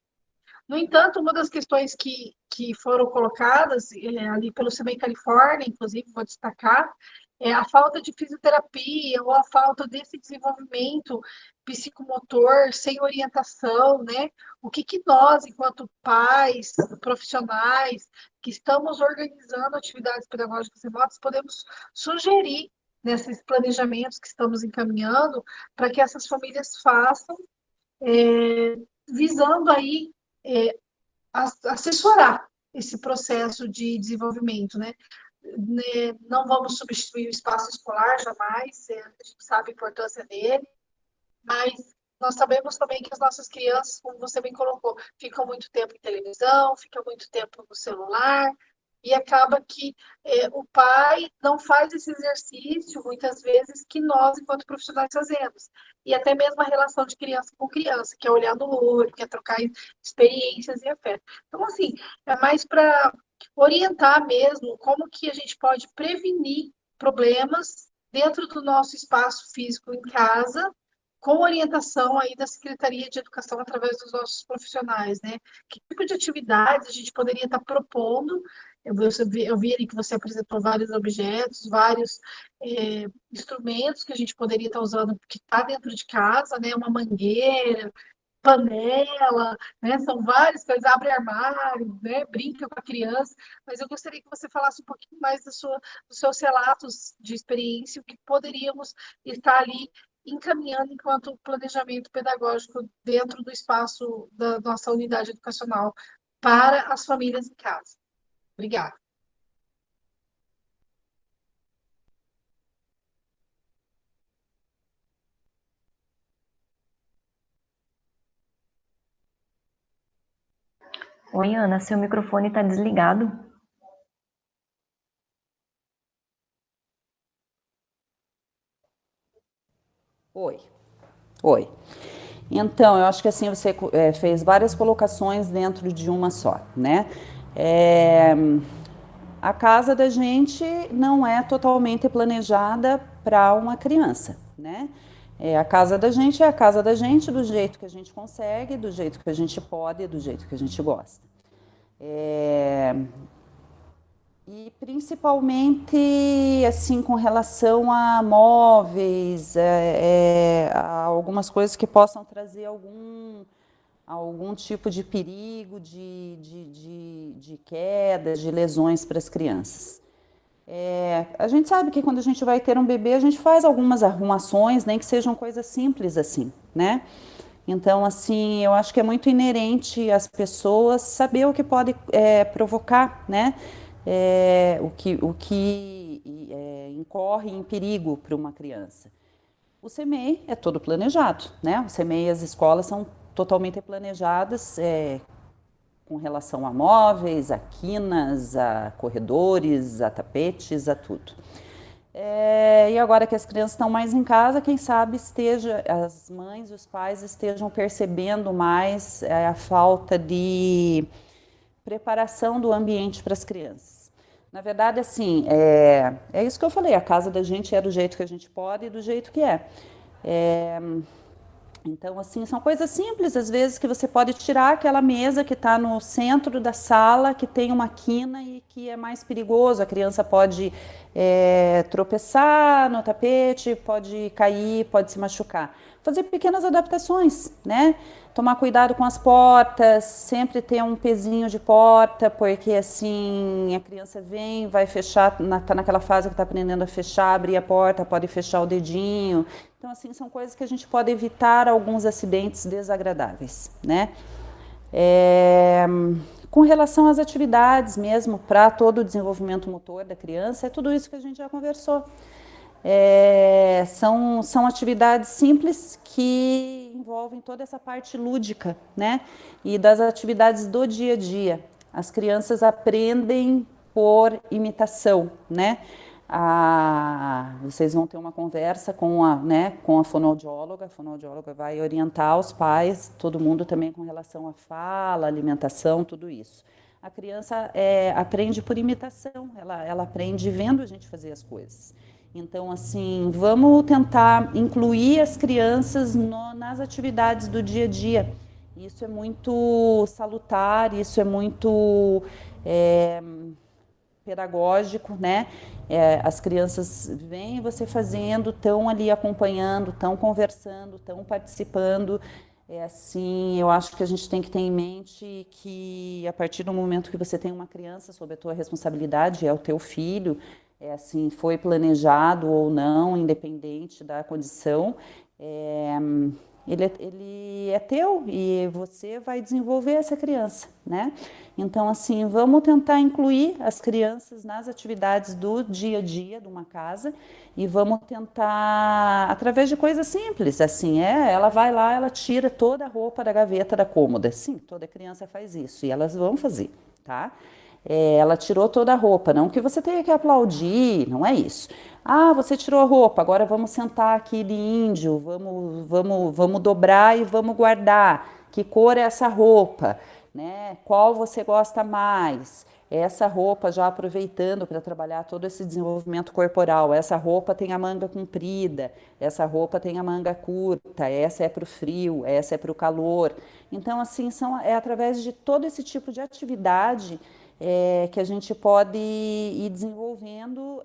No entanto, uma das questões que foram colocadas ali pelo CEMEI Califórnia, inclusive, vou destacar, é a falta de fisioterapia ou a falta desse desenvolvimento psicomotor sem orientação, né? O que nós, enquanto pais, profissionais, que estamos organizando atividades pedagógicas remotas, podemos sugerir nesses planejamentos que estamos encaminhando para que essas famílias façam, visando aí assessorar esse processo de desenvolvimento, né? Não vamos substituir o espaço escolar jamais, a gente sabe a importância dele, mas nós sabemos também que as nossas crianças, como você bem colocou, ficam muito tempo em televisão, ficam muito tempo no celular, e acaba que o pai não faz esse exercício, muitas vezes, que nós, enquanto profissionais, fazemos. E até mesmo a relação de criança com criança, que é olhar no olho, que é trocar experiências e afeto. Então, assim, é mais para orientar mesmo como que a gente pode prevenir problemas dentro do nosso espaço físico em casa, com orientação aí da Secretaria de Educação através dos nossos profissionais, né? Que tipo de atividades a gente poderia estar propondo? Eu vi ali que você apresentou vários objetos, vários instrumentos que a gente poderia estar usando, que está dentro de casa, né? Uma mangueira, panela, né? São várias coisas, abre armário, né? Brinca com a criança, mas eu gostaria que você falasse um pouquinho mais dos seus relatos de experiência, o que poderíamos estar ali encaminhando enquanto planejamento pedagógico dentro do espaço da nossa unidade educacional para as famílias em casa. Obrigada. Oi, Ana, seu microfone está desligado. Oi. Então, eu acho que assim você fez várias colocações dentro de uma só, né? A casa da gente não é totalmente planejada para uma criança, né? A casa da gente é a casa da gente do jeito que a gente consegue, do jeito que a gente pode, do jeito que a gente gosta. E principalmente assim com relação a móveis, a algumas coisas que possam trazer algum tipo de perigo, de queda, de lesões para as crianças. A gente sabe que quando a gente vai ter um bebê, a gente faz algumas arrumações, nem que sejam coisas simples assim, né? Então, assim, eu acho que é muito inerente às pessoas saber o que pode provocar, né? O que incorre em perigo para uma criança. O CEMEI é todo planejado, né? O CEMEI e as escolas são totalmente planejadas, com relação a móveis, a quinas, a corredores, a tapetes, a tudo. E agora que as crianças estão mais em casa, quem sabe as mães e os pais estejam percebendo mais a falta de preparação do ambiente para as crianças. Na verdade, assim, é isso que eu falei, a casa da gente é do jeito que a gente pode e do jeito que é. Então, assim, são coisas simples, às vezes, que você pode tirar aquela mesa que está no centro da sala, que tem uma quina e que é mais perigoso. A criança pode tropeçar no tapete, pode cair, pode se machucar. Fazer pequenas adaptações, né? Tomar cuidado com as portas, sempre ter um pezinho de porta, porque assim a criança vem, vai fechar, tá naquela fase que está aprendendo a fechar, abrir a porta, pode fechar o dedinho. Então, assim, são coisas que a gente pode evitar alguns acidentes desagradáveis, né? Com relação às atividades mesmo, para todo o desenvolvimento motor da criança, é tudo isso que a gente já conversou. São atividades simples que envolvem toda essa parte lúdica, né? E das atividades do dia a dia. As crianças aprendem por imitação, né? Vocês vão ter uma conversa com a fonoaudióloga. A fonoaudióloga vai orientar os pais, todo mundo também com relação à fala, alimentação, tudo isso. A criança aprende por imitação, ela aprende vendo a gente fazer as coisas. Então, assim, vamos tentar incluir as crianças nas atividades do dia a dia. Isso é muito salutar, isso é muito pedagógico, né? As crianças veem você fazendo, estão ali acompanhando, estão conversando, estão participando. Assim, eu acho que a gente tem que ter em mente que a partir do momento que você tem uma criança sob a tua responsabilidade, é o teu filho, assim, foi planejado ou não, independente da condição, ele é teu e você vai desenvolver essa criança, né? Então, assim, vamos tentar incluir as crianças nas atividades do dia a dia de uma casa e vamos tentar, através de coisas simples, assim, ela vai lá, ela tira toda a roupa da gaveta da cômoda. Sim, toda criança faz isso e elas vão fazer, tá? Ela tirou toda a roupa, não que você tenha que aplaudir, não é isso. Você tirou a roupa, agora vamos sentar aqui de índio, vamos dobrar e vamos guardar. Que cor é essa roupa? Né? Qual você gosta mais? Essa roupa, já aproveitando para trabalhar todo esse desenvolvimento corporal, essa roupa tem a manga comprida, essa roupa tem a manga curta, essa é para o frio, essa é para o calor. Então, assim, através de todo esse tipo de atividade que a gente pode ir desenvolvendo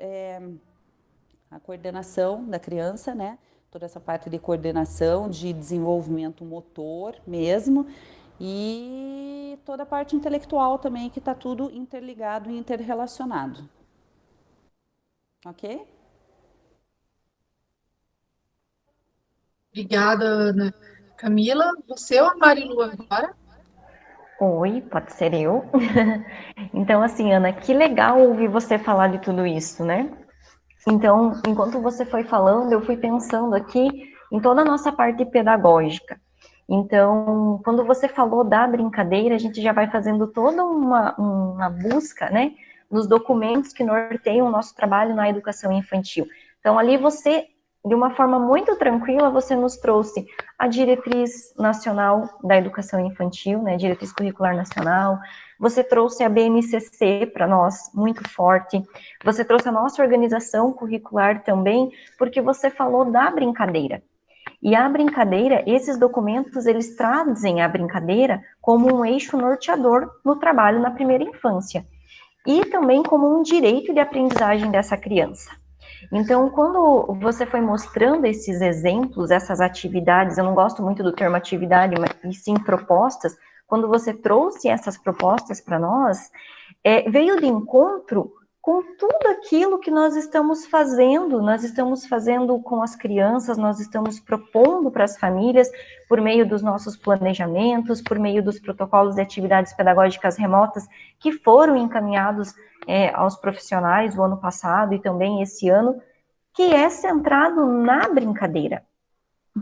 a coordenação da criança, né? Toda essa parte de coordenação, de desenvolvimento motor mesmo, e toda a parte intelectual também, que está tudo interligado e interrelacionado. Ok? Obrigada, Ana. Camila, você ou a Marilu agora? Oi, pode ser eu. Então, assim, Ana, que legal ouvir você falar de tudo isso, né? Então, enquanto você foi falando, eu fui pensando aqui em toda a nossa parte pedagógica. Então, quando você falou da brincadeira, a gente já vai fazendo toda uma busca, né, nos documentos que norteiam o nosso trabalho na educação infantil. Então, ali você, de uma forma muito tranquila, você nos trouxe a diretriz nacional da educação infantil, né, diretriz curricular nacional. Você trouxe a BNCC para nós, muito forte. Você trouxe a nossa organização curricular também, porque você falou da brincadeira. E a brincadeira, esses documentos, eles trazem a brincadeira como um eixo norteador no trabalho na primeira infância. E também como um direito de aprendizagem dessa criança. Então, quando você foi mostrando esses exemplos, essas atividades, eu não gosto muito do termo atividade, mas e sim propostas, quando você trouxe essas propostas para nós, veio de encontro com tudo aquilo que nós estamos fazendo com as crianças, nós estamos propondo para as famílias, por meio dos nossos planejamentos, por meio dos protocolos de atividades pedagógicas remotas, que foram encaminhados aos profissionais o ano passado e também esse ano, que é centrado na brincadeira.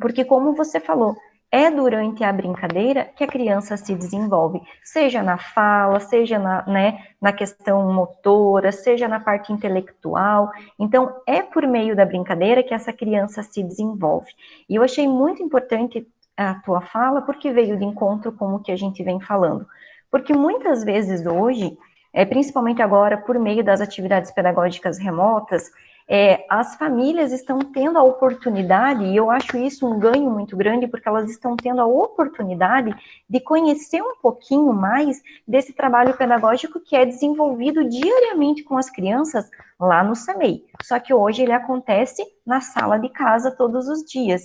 Porque, como você falou, é durante a brincadeira que a criança se desenvolve, seja na fala, seja na questão motora, seja na parte intelectual. Então, é por meio da brincadeira que essa criança se desenvolve. E eu achei muito importante a tua fala, porque veio de encontro com o que a gente vem falando. Porque muitas vezes hoje, principalmente agora por meio das atividades pedagógicas remotas, as famílias estão tendo a oportunidade, e eu acho isso um ganho muito grande, porque elas estão tendo a oportunidade de conhecer um pouquinho mais desse trabalho pedagógico que é desenvolvido diariamente com as crianças lá no SEMEI. Só que hoje ele acontece na sala de casa todos os dias.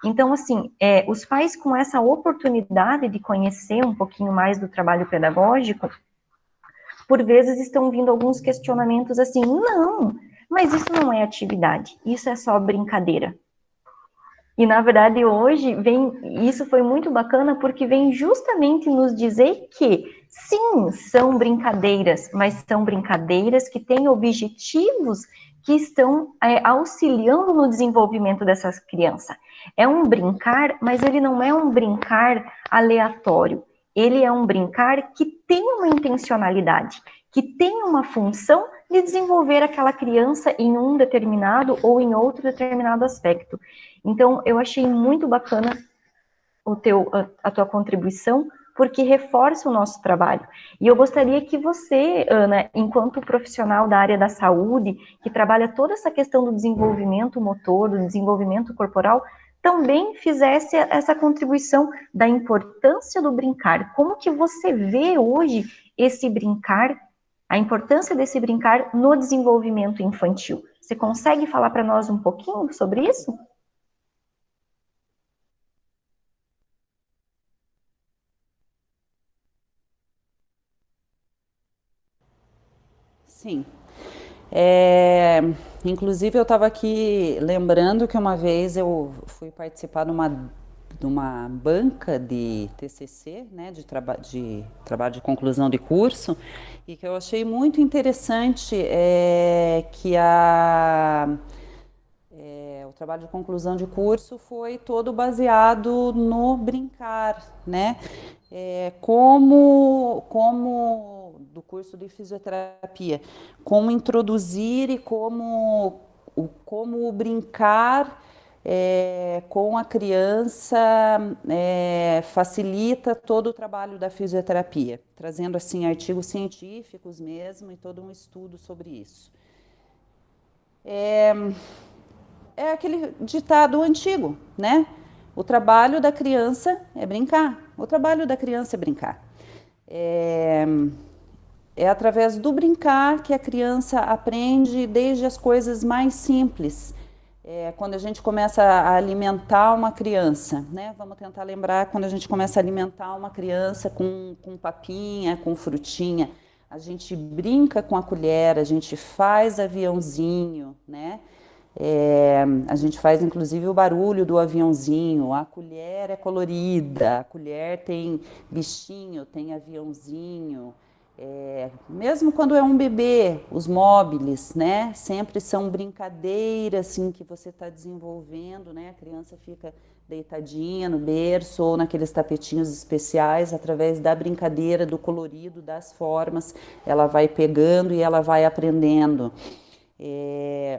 Então, assim, os pais com essa oportunidade de conhecer um pouquinho mais do trabalho pedagógico, por vezes estão vindo alguns questionamentos assim, não, mas isso não é atividade, isso é só brincadeira. E, na verdade, hoje, isso foi muito bacana, porque vem justamente nos dizer que, sim, são brincadeiras, mas são brincadeiras que têm objetivos que estão auxiliando no desenvolvimento dessas crianças. É um brincar, mas ele não é um brincar aleatório. Ele é um brincar que tem uma intencionalidade, que tem uma função de desenvolver aquela criança em um determinado ou em outro determinado aspecto. Então, eu achei muito bacana a tua contribuição, porque reforça o nosso trabalho. E eu gostaria que você, Ana, enquanto profissional da área da saúde, que trabalha toda essa questão do desenvolvimento motor, do desenvolvimento corporal, também fizesse essa contribuição da importância do brincar. Como que você vê hoje esse brincar, a importância desse brincar no desenvolvimento infantil? Você consegue falar para nós um pouquinho sobre isso? Sim. Inclusive, eu estava aqui lembrando que uma vez eu fui participar de uma banca de TCC, né, de trabalho de conclusão de curso, e que eu achei muito interessante que o trabalho de conclusão de curso foi todo baseado no brincar, né? Como do curso de fisioterapia, como introduzir e como brincar com a criança facilita todo o trabalho da fisioterapia, trazendo assim artigos científicos mesmo e todo um estudo sobre isso. É aquele ditado antigo, né? O trabalho da criança é brincar. O trabalho da criança é brincar. É através do brincar que a criança aprende desde as coisas mais simples. Quando a gente começa a alimentar uma criança, né? Vamos tentar lembrar quando a gente começa a alimentar uma criança com papinha, com frutinha. A gente brinca com a colher, a gente faz aviãozinho, né? A gente faz inclusive o barulho do aviãozinho, a colher é colorida, a colher tem bichinho, tem aviãozinho, mesmo quando é um bebê, os móveis, né, sempre são brincadeiras assim, que você está desenvolvendo, né, a criança fica deitadinha no berço ou naqueles tapetinhos especiais, através da brincadeira, do colorido, das formas, ela vai pegando e ela vai aprendendo.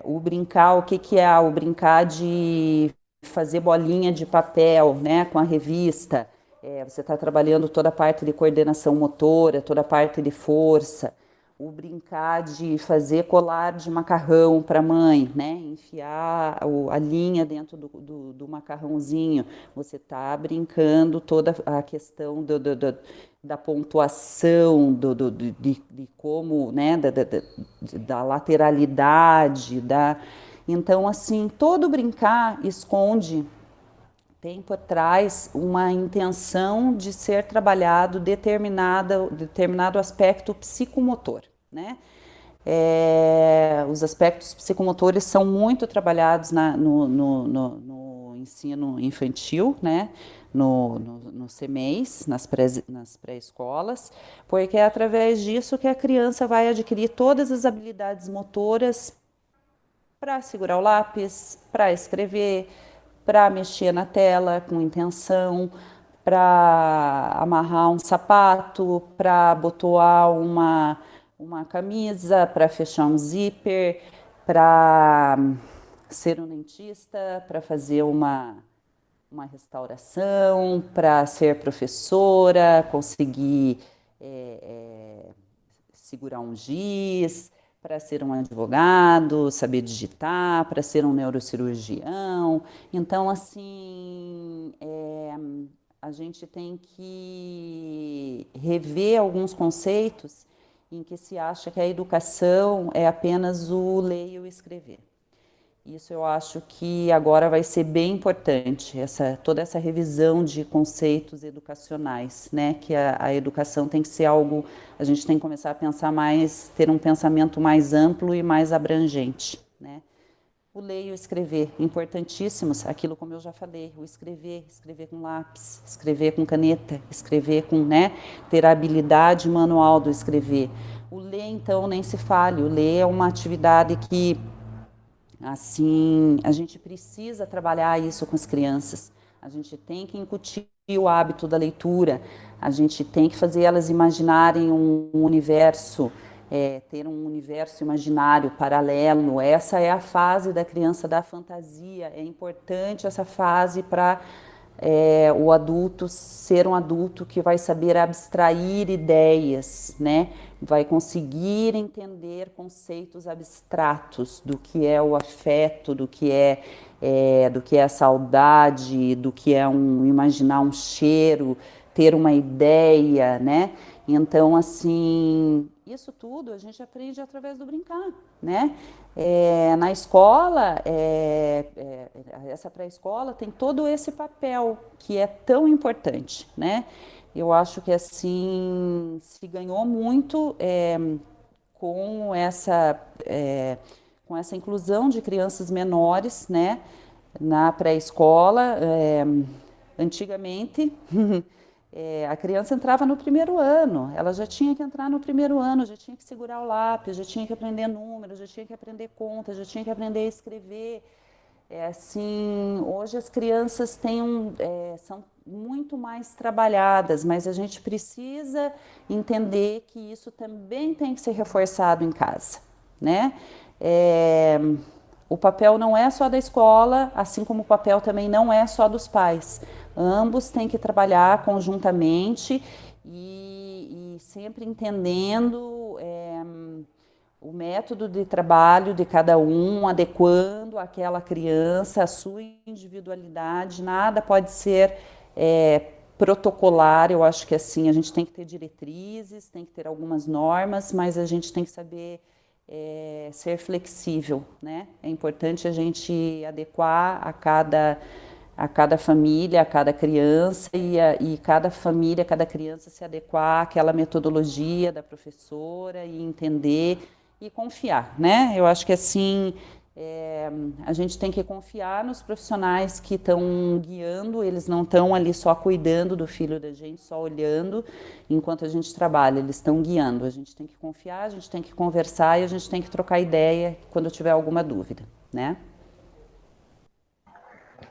O brincar, o que é? O brincar de fazer bolinha de papel, né, com a revista. Você está trabalhando toda a parte de coordenação motora, toda a parte de força. O brincar de fazer colar de macarrão para a mãe, né, enfiar a linha dentro do macarrãozinho. Você está brincando toda a questão da pontuação, de como, né, da lateralidade, Então, assim, todo brincar tem por trás uma intenção de ser trabalhado determinado aspecto psicomotor, né? Os aspectos psicomotores são muito trabalhados no ensino infantil, né? No CEMEIs, nas pré-escolas, porque é através disso que a criança vai adquirir todas as habilidades motoras para segurar o lápis, para escrever, para mexer na tela com intenção, para amarrar um sapato, para abotoar uma camisa, para fechar um zíper, para ser um dentista, para fazer uma restauração, para ser professora, conseguir segurar um giz, para ser um advogado, saber digitar, para ser um neurocirurgião. Então, assim, a gente tem que rever alguns conceitos em que se acha que a educação é apenas o ler e o escrever. Isso eu acho que agora vai ser bem importante, toda essa revisão de conceitos educacionais, né? Que a educação tem que ser algo, a gente tem que começar a pensar mais, ter um pensamento mais amplo e mais abrangente, né? O ler e o escrever, importantíssimos, aquilo como eu já falei, o escrever com lápis, escrever com caneta, escrever com, né? Ter a habilidade manual do escrever. O ler, então, nem se fale, o ler é uma atividade que assim, a gente precisa trabalhar isso com as crianças. A gente tem que incutir o hábito da leitura. A gente tem que fazer elas imaginarem um universo, ter um universo imaginário paralelo. Essa é a fase da criança da fantasia. É importante essa fase para o adulto ser um adulto que vai saber abstrair ideias, né? Vai conseguir entender conceitos abstratos do que é o afeto, do que é a saudade, do que é imaginar um cheiro, ter uma ideia, né? Então, assim, isso tudo a gente aprende através do brincar, né? Na escola, essa pré-escola tem todo esse papel que é tão importante, né? Eu acho que, assim, se ganhou muito com essa inclusão de crianças menores, né, na pré-escola. Antigamente, a criança entrava no primeiro ano, ela já tinha que entrar no primeiro ano, já tinha que segurar o lápis, já tinha que aprender números, já tinha que aprender conta, já tinha que aprender a escrever. Assim, hoje as crianças são muito mais trabalhadas, mas a gente precisa entender que isso também tem que ser reforçado em casa, né? O papel não é só da escola, assim como o papel também não é só dos pais. Ambos têm que trabalhar conjuntamente e sempre entendendo o método de trabalho de cada um, adequando àquela criança, a sua individualidade. Nada pode ser protocolar. Eu acho que, assim, a gente tem que ter diretrizes, tem que ter algumas normas, mas a gente tem que saber ser flexível, né? É importante a gente adequar a cada família, a cada criança, e cada família, cada criança se adequar àquela metodologia da professora e entender e confiar, né? Eu acho que, assim, a gente tem que confiar nos profissionais que estão guiando. Eles não estão ali só cuidando do filho da gente, só olhando enquanto a gente trabalha, eles estão guiando. A gente tem que confiar, a gente tem que conversar e a gente tem que trocar ideia quando tiver alguma dúvida, né?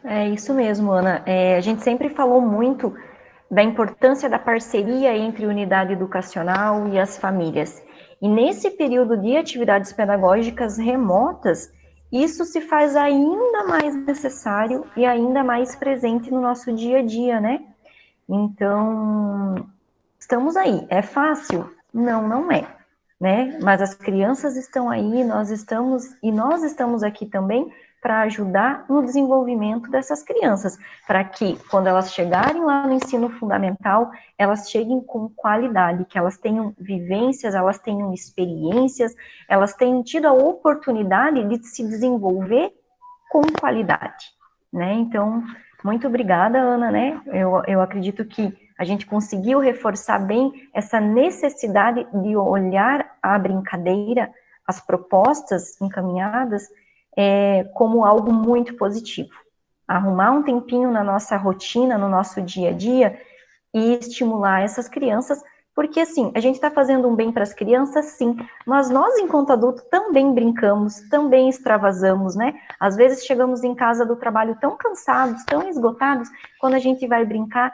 É isso mesmo, Ana. A gente sempre falou muito da importância da parceria entre unidade educacional e as famílias. E nesse período de atividades pedagógicas remotas, isso se faz ainda mais necessário e ainda mais presente no nosso dia a dia, né? Então, estamos aí. É fácil? Não, não é, né? Mas as crianças estão aí, nós estamos aqui também para ajudar no desenvolvimento dessas crianças, para que, quando elas chegarem lá no ensino fundamental, elas cheguem com qualidade, que elas tenham vivências, elas tenham experiências, elas tenham tido a oportunidade de se desenvolver com qualidade, né? Então, muito obrigada, Ana, né? Eu acredito que a gente conseguiu reforçar bem essa necessidade de olhar a brincadeira, as propostas encaminhadas, como algo muito positivo. Arrumar um tempinho na nossa rotina, no nosso dia a dia, e estimular essas crianças Porque, assim, a gente está fazendo um bem para as crianças, sim, mas nós, enquanto adultos, também brincamos, também extravasamos, né? Às vezes chegamos em casa do trabalho tão cansados, tão esgotados, quando a gente vai brincar,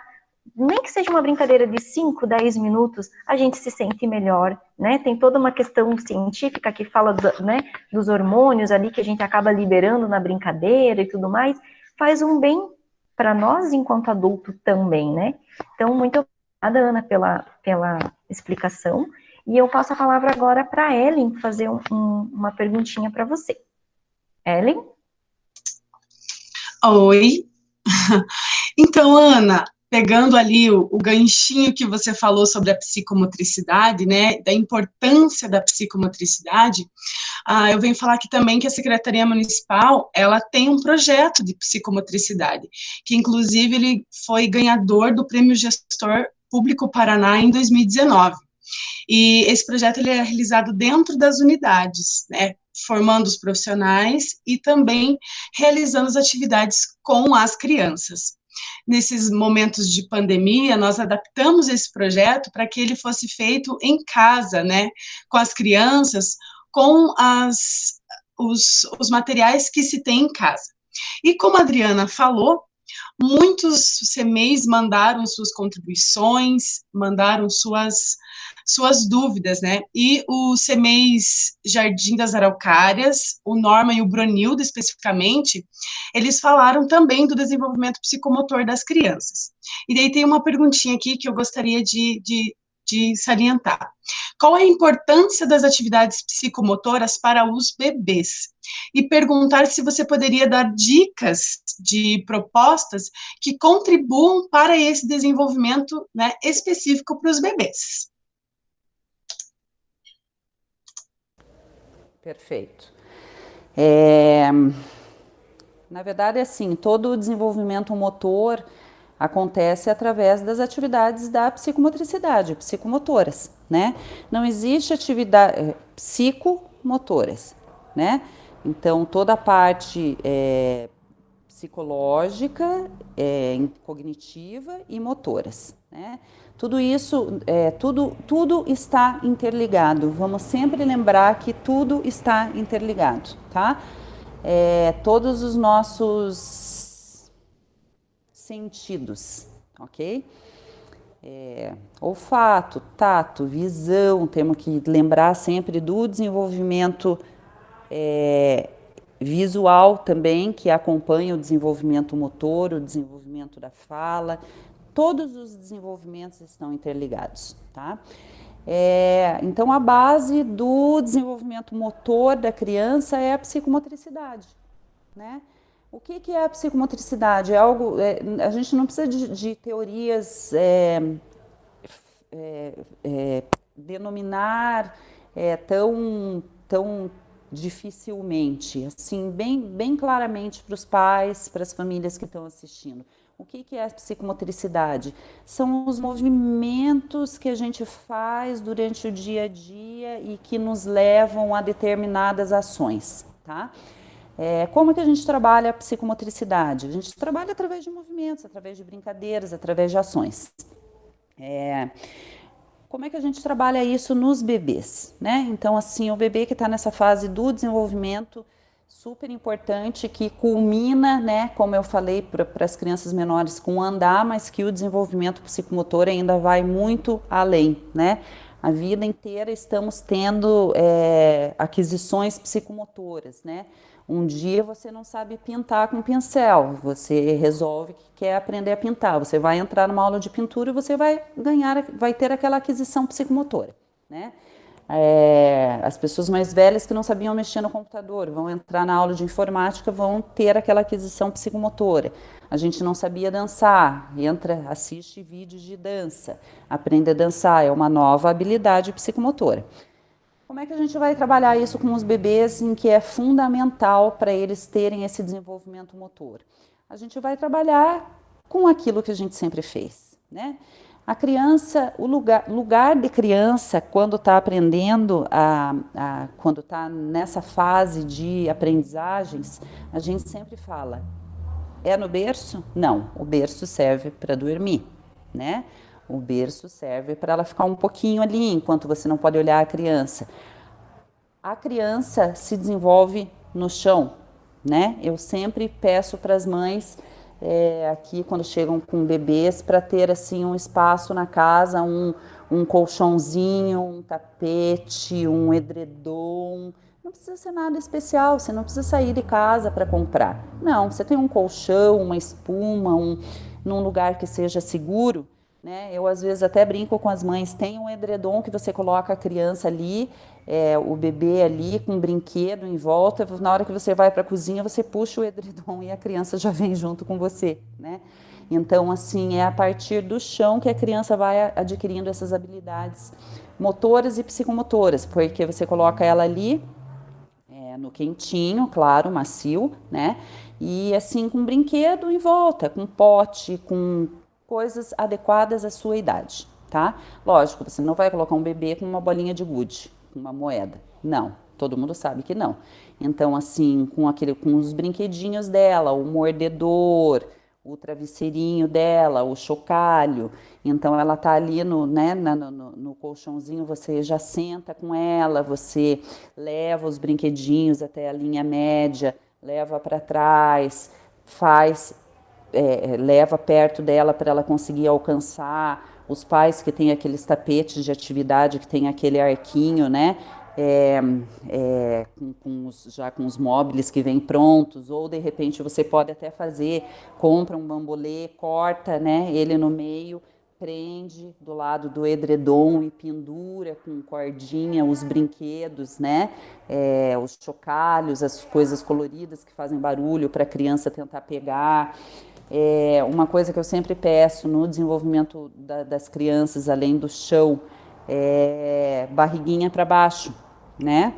nem que seja uma brincadeira de 5, 10 minutos, a gente se sente melhor, né? Tem toda uma questão científica que fala, né, dos hormônios ali que a gente acaba liberando na brincadeira e tudo mais, faz um bem para nós enquanto adulto também, né? Então, muito obrigada, Ana, pela explicação. E eu passo a palavra agora para a Ellen fazer uma perguntinha para você. Ellen? Oi. Então, Ana, pegando ali o ganchinho que você falou sobre a psicomotricidade, né, da importância da psicomotricidade, eu venho falar aqui também que a Secretaria Municipal, ela tem um projeto de psicomotricidade, que inclusive ele foi ganhador do Prêmio Gestor Público Paraná em 2019. E esse projeto ele é realizado dentro das unidades, né, formando os profissionais e também realizando as atividades com as crianças. Nesses momentos de pandemia, nós adaptamos esse projeto para que ele fosse feito em casa, né, com as crianças, com os materiais que se tem em casa. E como a Adriana falou, muitos CMEs mandaram suas contribuições, mandaram suas dúvidas, né? E o CMEs Jardim das Araucárias, o Norma e o Bronildo, especificamente, eles falaram também do desenvolvimento psicomotor das crianças. E daí tem uma perguntinha aqui que eu gostaria de salientar. Qual a importância das atividades psicomotoras para os bebês? E perguntar se você poderia dar dicas de propostas que contribuam para esse desenvolvimento, né, específico para os bebês. Perfeito. Na verdade, assim, todo o desenvolvimento motor acontece através das atividades da psicomotricidade, psicomotoras, né? Não existe atividade psicomotoras, né? Então, toda a parte psicológica, cognitiva e motoras, né? Tudo isso, tudo está interligado. Vamos sempre lembrar que tudo está interligado, tá? Todos os nossos sentidos, ok? Olfato, tato, visão, temos que lembrar sempre do desenvolvimento visual também, que acompanha o desenvolvimento motor, o desenvolvimento da fala, todos os desenvolvimentos estão interligados, tá? Então, a base do desenvolvimento motor da criança é a psicomotricidade, né? O que é a psicomotricidade? É algo, a gente não precisa de teorias denominar tão dificilmente, assim, bem claramente para os pais, para as famílias que estão assistindo. O que é a psicomotricidade? São os movimentos que a gente faz durante o dia a dia e que nos levam a determinadas ações, tá? Como é que a gente trabalha a psicomotricidade? A gente trabalha através de movimentos, através de brincadeiras, através de ações. Como é que a gente trabalha isso nos bebês, né? Então, assim, o bebê que está nessa fase do desenvolvimento super importante, que culmina, né, como eu falei, para as crianças menores com andar, mas que o desenvolvimento psicomotor ainda vai muito além, né? A vida inteira estamos tendo aquisições psicomotoras, né? Um dia você não sabe pintar com pincel, você resolve que quer aprender a pintar, você vai entrar numa aula de pintura e você vai ter aquela aquisição psicomotora, né? As pessoas mais velhas que não sabiam mexer no computador vão entrar na aula de informática, vão ter aquela aquisição psicomotora. A gente não sabia dançar, assiste vídeos de dança, aprende a dançar, é uma nova habilidade psicomotora. Como é que a gente vai trabalhar isso com os bebês em que é fundamental para eles terem esse desenvolvimento motor? A gente vai trabalhar com aquilo que a gente sempre fez, né? A criança, o lugar de criança, quando está aprendendo, quando está nessa fase de aprendizagens, a gente sempre fala, é no berço? Não, o berço serve para dormir, né? O berço serve para ela ficar um pouquinho ali, enquanto você não pode olhar a criança. A criança se desenvolve no chão, né? Eu sempre peço para as mães aqui, quando chegam com bebês, para ter assim um espaço na casa, um colchãozinho, um tapete, um edredom. Não precisa ser nada especial, você não precisa sair de casa para comprar. Não, você tem um colchão, uma espuma, num lugar que seja seguro, né? Eu às vezes até brinco com as mães, tem um edredom que você coloca a criança ali, o bebê ali com um brinquedo em volta, na hora que você vai para a cozinha, você puxa o edredom e a criança já vem junto com você, né? Então, assim, é a partir do chão que a criança vai adquirindo essas habilidades motoras e psicomotoras, porque você coloca ela ali, no quentinho, claro, macio, né? E assim, com brinquedo em volta, com pote, com coisas adequadas à sua idade, tá? Lógico, você não vai colocar um bebê com uma bolinha de gude, com uma moeda. Não, todo mundo sabe que não. Então, assim, com os brinquedinhos dela, o mordedor, o travesseirinho dela, o chocalho. Então, ela tá ali no colchãozinho, você já senta com ela, você leva os brinquedinhos até a linha média, leva para trás, leva perto dela para ela conseguir alcançar. Os pais que têm aqueles tapetes de atividade, que tem aquele arquinho, né? Já com os móveis que vêm prontos, ou de repente você pode até compra um bambolê, corta, né, ele no meio, prende do lado do edredom e pendura com cordinha os brinquedos, né, os chocalhos, as coisas coloridas que fazem barulho para a criança tentar pegar. Uma coisa que eu sempre peço no desenvolvimento das crianças, além do chão, barriguinha para baixo, né?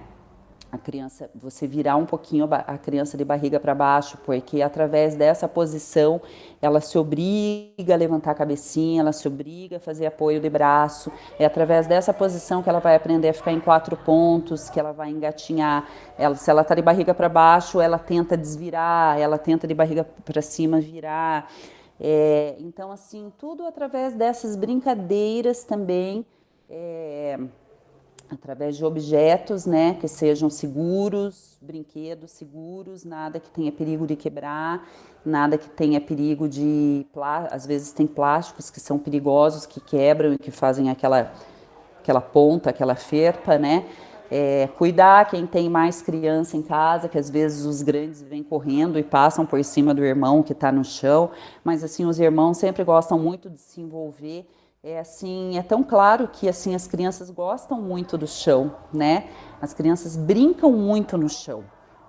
A criança, você virar um pouquinho a criança de barriga para baixo, porque através dessa posição ela se obriga a levantar a cabecinha, ela se obriga a fazer apoio de braço. É através dessa posição que ela vai aprender a ficar em 4 pontos, que ela vai engatinhar. Se ela está de barriga para baixo, ela tenta desvirar, ela tenta de barriga para cima virar. Então, assim, tudo através dessas brincadeiras também. Através de objetos, né, que sejam seguros, brinquedos seguros, nada que tenha perigo de quebrar, nada que tenha perigo às vezes tem plásticos que são perigosos, que quebram e que fazem aquela ponta, aquela ferpa, né? Cuidar quem tem mais criança em casa, que às vezes os grandes vêm correndo e passam por cima do irmão que está no chão, mas assim, os irmãos sempre gostam muito de se envolver. É tão claro que assim as crianças gostam muito do chão, né? As crianças brincam muito no chão.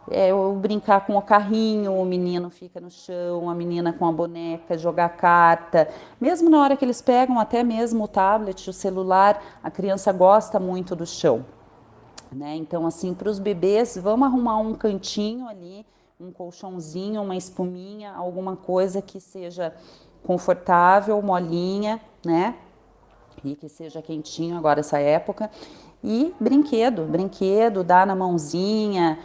Eu brincar com o carrinho, o menino fica no chão, a menina com a boneca, jogar carta. Mesmo na hora que eles pegam até mesmo o tablet, o celular, a criança gosta muito do chão, né? Então, assim, para os bebês, vamos arrumar um cantinho ali, um colchãozinho, uma espuminha, alguma coisa que seja confortável, molinha, né? E que seja quentinho agora essa época. E brinquedo, dar na mãozinha,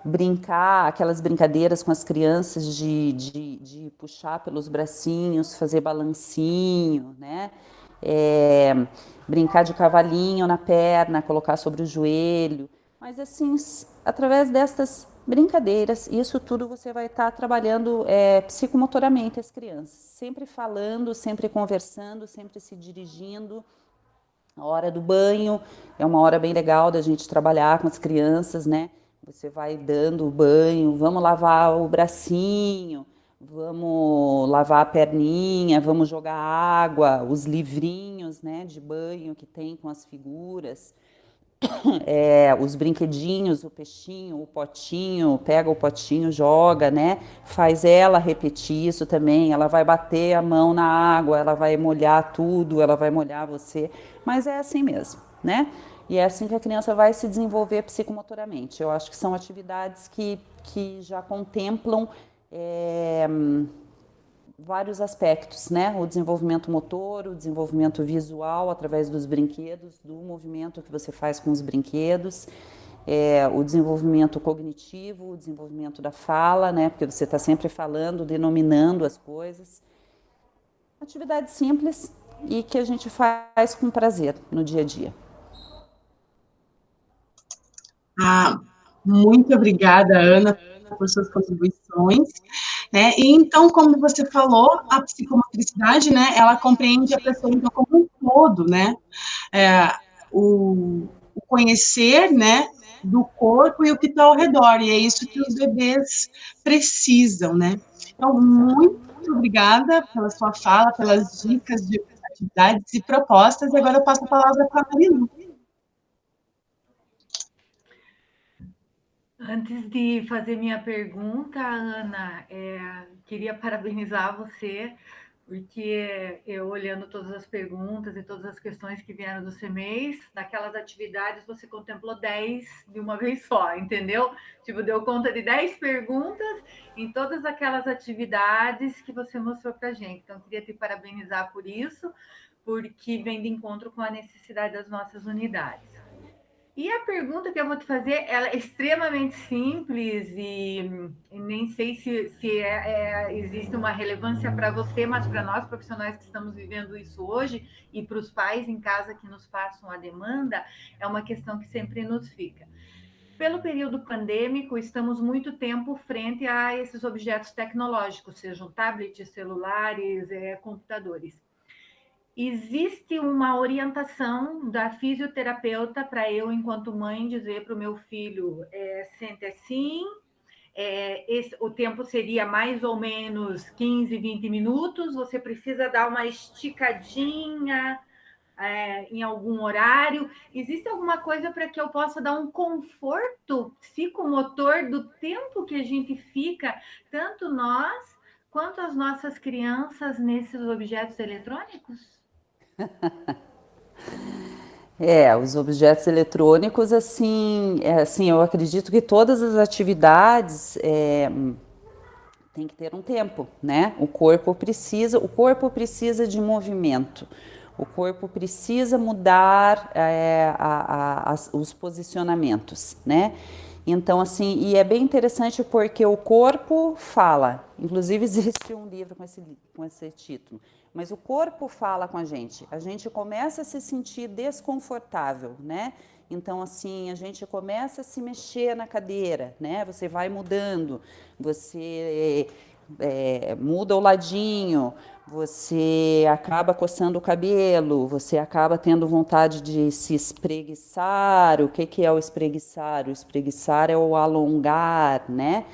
brincar, aquelas brincadeiras com as crianças de puxar pelos bracinhos, fazer balancinho, né? Brincar de cavalinho na perna, colocar sobre o joelho. Mas assim, através destas brincadeiras, isso tudo você vai estar trabalhando psicomotoramente as crianças, sempre falando, sempre conversando, sempre se dirigindo. A hora do banho é uma hora bem legal da gente trabalhar com as crianças, né? Você vai dando o banho, vamos lavar o bracinho, vamos lavar a perninha, vamos jogar água, os livrinhos, né, de banho que tem com as figuras. Os brinquedinhos, o peixinho, o potinho, pega o potinho, joga, né? Faz ela repetir isso também. Ela vai bater a mão na água, ela vai molhar tudo, ela vai molhar você. Mas é assim mesmo, né? E é assim que a criança vai se desenvolver psicomotoramente. Eu acho que são atividades que já contemplam vários aspectos, né? O desenvolvimento motor, o desenvolvimento visual através dos brinquedos, do movimento que você faz com os brinquedos, o desenvolvimento cognitivo, o desenvolvimento da fala, né? Porque você está sempre falando, denominando as coisas. Atividade simples e que a gente faz com prazer no dia a dia. Muito obrigada, Ana, por suas contribuições. Né? E então, como você falou, a psicomotricidade, né, ela compreende a pessoa então, como um todo, né? O conhecer, né, do corpo e o que está ao redor, e é isso que os bebês precisam, né? Então, muito obrigada pela sua fala, pelas dicas de atividades e propostas, e agora eu passo a palavra para a Marilu. Antes de fazer minha pergunta, Ana, queria parabenizar você, porque eu olhando todas as perguntas e todas as questões que vieram do CMEs, naquelas atividades você contemplou 10 de uma vez só, entendeu? Tipo, deu conta de 10 perguntas em todas aquelas atividades que você mostrou para a gente. Então, queria te parabenizar por isso, porque vem de encontro com a necessidade das nossas unidades. E a pergunta que eu vou te fazer, ela é extremamente simples e nem sei se existe uma relevância para você, mas para nós profissionais que estamos vivendo isso hoje e para os pais em casa que nos passam a demanda, é uma questão que sempre nos fica. Pelo período pandêmico, estamos muito tempo frente a esses objetos tecnológicos, sejam tablets, celulares, computadores. Existe uma orientação da fisioterapeuta para eu, enquanto mãe, dizer para o meu filho, sente assim, o tempo seria mais ou menos 15, 20 minutos, você precisa dar uma esticadinha em algum horário. Existe alguma coisa para que eu possa dar um conforto psicomotor do tempo que a gente fica, tanto nós quanto as nossas crianças, nesses objetos eletrônicos? Os objetos eletrônicos, assim, eu acredito que todas as atividades tem que ter um tempo, né? O corpo precisa de movimento. O corpo precisa mudar os posicionamentos, né? Então, assim, e é bem interessante porque o corpo fala. Inclusive, existe um livro com esse título. Mas o corpo fala com a gente começa a se sentir desconfortável, né? Então, assim, a gente começa a se mexer na cadeira, né? Você vai mudando, você muda o ladinho, você acaba coçando o cabelo, você acaba tendo vontade de se espreguiçar. O que é o espreguiçar? O espreguiçar é o alongar, né?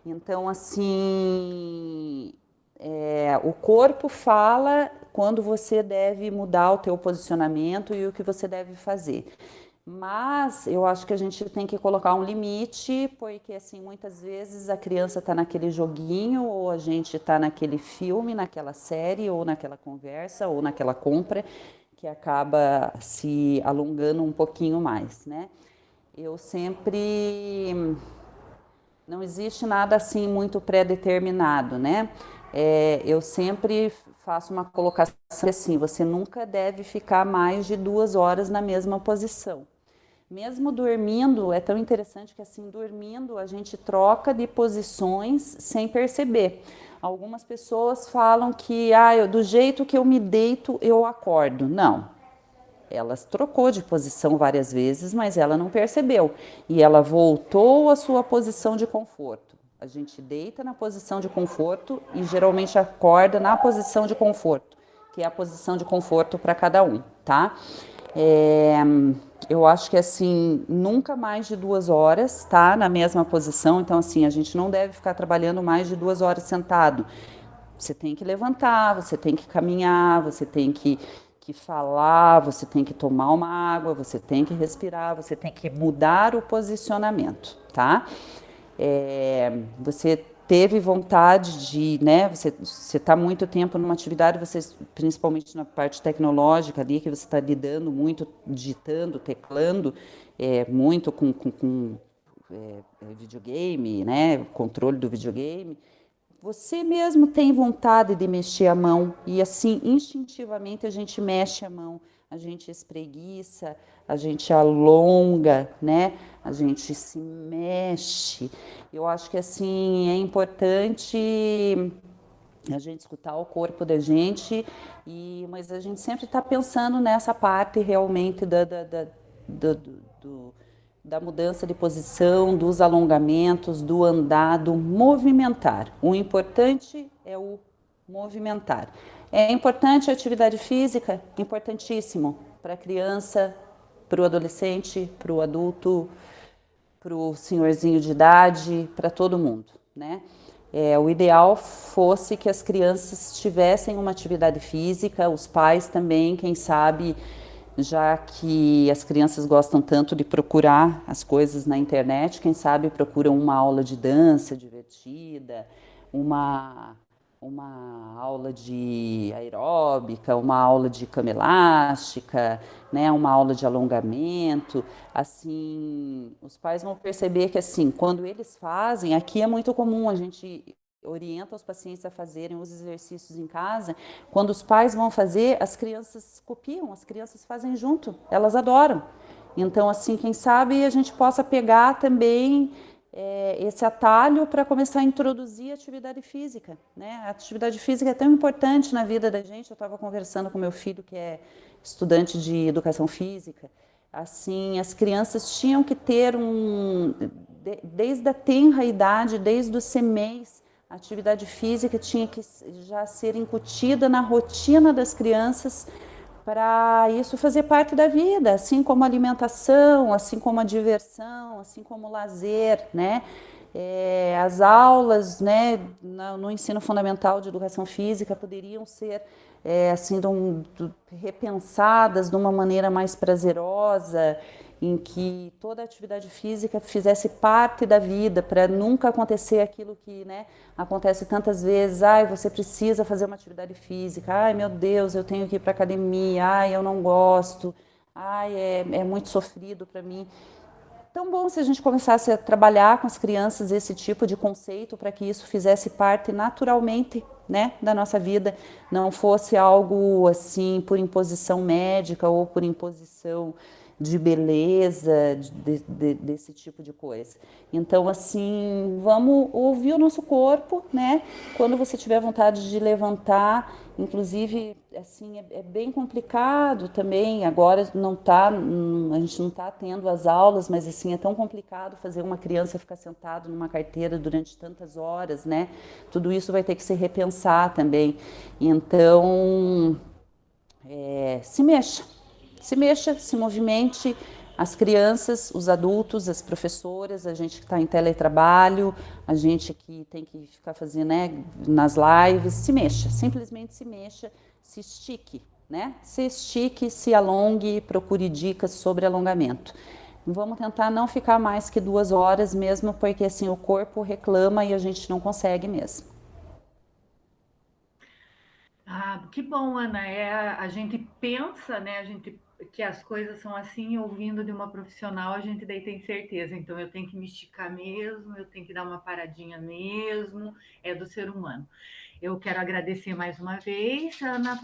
Então, assim, o corpo fala quando você deve mudar o teu posicionamento e o que você deve fazer. Mas eu acho que a gente tem que colocar um limite, porque assim, muitas vezes a criança está naquele joguinho, ou a gente está naquele filme, naquela série, ou naquela conversa, ou naquela compra, que acaba se alongando um pouquinho mais, né? Eu sempre... Não existe nada assim muito pré-determinado, né? Eu sempre faço uma colocação assim, você nunca deve ficar mais de 2 horas na mesma posição. Mesmo dormindo, é tão interessante que assim, dormindo a gente troca de posições sem perceber. Algumas pessoas falam que do jeito que eu me deito, eu acordo. Não. Ela trocou de posição várias vezes, mas ela não percebeu. E ela voltou à sua posição de conforto. A gente deita na posição de conforto e geralmente acorda na posição de conforto, que é a posição de conforto para cada um, tá? Eu acho que assim, nunca mais de 2 horas, tá? Na mesma posição. Então, assim, a gente não deve ficar trabalhando mais de 2 horas sentado. Você tem que levantar, você tem que caminhar, você tem que falar, você tem que tomar uma água, você tem que respirar, você tem que mudar o posicionamento, tá? Você teve vontade de, né, você está muito tempo numa atividade, principalmente na parte tecnológica ali, que você está lidando muito, digitando, teclando, muito com videogame, né, controle do videogame. Você mesmo tem vontade de mexer a mão e assim, instintivamente a gente mexe a mão, a gente espreguiça, a gente alonga, né? A gente se mexe. Eu acho que assim, é importante a gente escutar o corpo da gente, mas a gente sempre está pensando nessa parte realmente da mudança de posição, dos alongamentos, do andar, do movimentar. O importante é o movimentar. É importante a atividade física? Importantíssimo para a criança, para o adolescente, para o adulto, para o senhorzinho de idade, para todo mundo, né? O ideal fosse que as crianças tivessem uma atividade física, os pais também, quem sabe, já que as crianças gostam tanto de procurar as coisas na internet, quem sabe procuram uma aula de dança divertida, uma, uma aula de aeróbica, uma aula de cama elástica, né, uma aula de alongamento. Assim, os pais vão perceber que, assim, quando eles fazem, aqui é muito comum, a gente orienta os pacientes a fazerem os exercícios em casa. Quando os pais vão fazer, as crianças copiam, as crianças fazem junto, elas adoram. Então, assim, quem sabe a gente possa pegar também esse atalho para começar a introduzir a atividade física, né? A atividade física é tão importante na vida da gente. Eu estava conversando com meu filho, que é estudante de educação física. Assim, as crianças tinham que ter desde a tenra idade, desde os semeis, a atividade física tinha que já ser incutida na rotina das crianças para isso fazer parte da vida, assim como a alimentação, assim como a diversão, assim como o lazer, né? As aulas, né, no ensino fundamental de educação física poderiam ser assim, repensadas de uma maneira mais prazerosa, em que toda a atividade física fizesse parte da vida, para nunca acontecer aquilo que, né, acontece tantas vezes. Ai, você precisa fazer uma atividade física. Ai, meu Deus, eu tenho que ir para academia. Ai, eu não gosto. Ai, é muito sofrido para mim. Tão bom se a gente começasse a trabalhar com as crianças esse tipo de conceito para que isso fizesse parte naturalmente, né, da nossa vida, não fosse algo assim por imposição médica ou por imposição de beleza, desse tipo de coisa. Então, assim, vamos ouvir o nosso corpo, né? Quando você tiver vontade de levantar, inclusive, assim, é bem complicado também. Agora não tá, a gente não está tendo as aulas, mas assim, é tão complicado fazer uma criança ficar sentado numa carteira durante tantas horas, né? Tudo isso vai ter que se repensar também. Então, se mexa, se movimente, as crianças, os adultos, as professoras, a gente que está em teletrabalho, a gente que tem que ficar fazendo, né, nas lives, se mexa, simplesmente se mexa, se estique, né? Se estique, se alongue, procure dicas sobre alongamento. Vamos tentar não ficar mais que 2 horas mesmo, porque assim o corpo reclama e a gente não consegue mesmo. Ah, que bom, Ana. A gente pensa, né? Que as coisas são assim, ouvindo de uma profissional, a gente daí tem certeza. Então eu tenho que me esticar mesmo, eu tenho que dar uma paradinha mesmo, é do ser humano. Eu quero agradecer mais uma vez, Ana.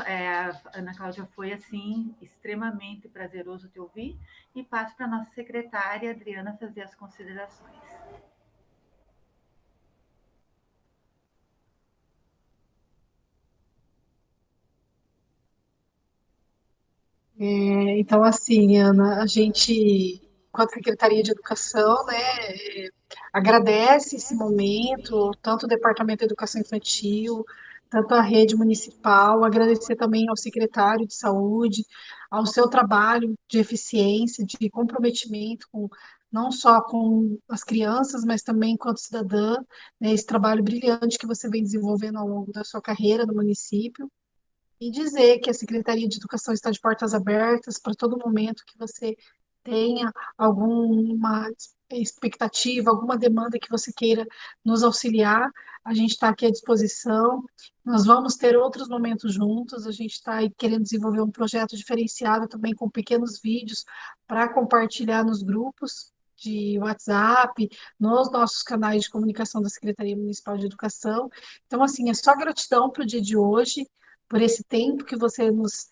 Ana Cláudia, foi assim extremamente prazeroso te ouvir e passo para a nossa secretária, Adriana, fazer as considerações. Então, assim, Ana, a gente, enquanto Secretaria de Educação, né, agradece esse momento, tanto o Departamento de Educação Infantil, tanto a rede municipal, agradecer também ao secretário de Saúde, ao seu trabalho de eficiência, de comprometimento com não só com as crianças, mas também enquanto cidadã, né, esse trabalho brilhante que você vem desenvolvendo ao longo da sua carreira no município. E dizer que a Secretaria de Educação está de portas abertas para todo momento que você tenha alguma expectativa, alguma demanda que você queira nos auxiliar, a gente está aqui à disposição. Nós vamos ter outros momentos juntos, a gente está aí querendo desenvolver um projeto diferenciado também com pequenos vídeos para compartilhar nos grupos de WhatsApp, nos nossos canais de comunicação da Secretaria Municipal de Educação. Então, assim, é só gratidão para o dia de hoje, por esse tempo que você nos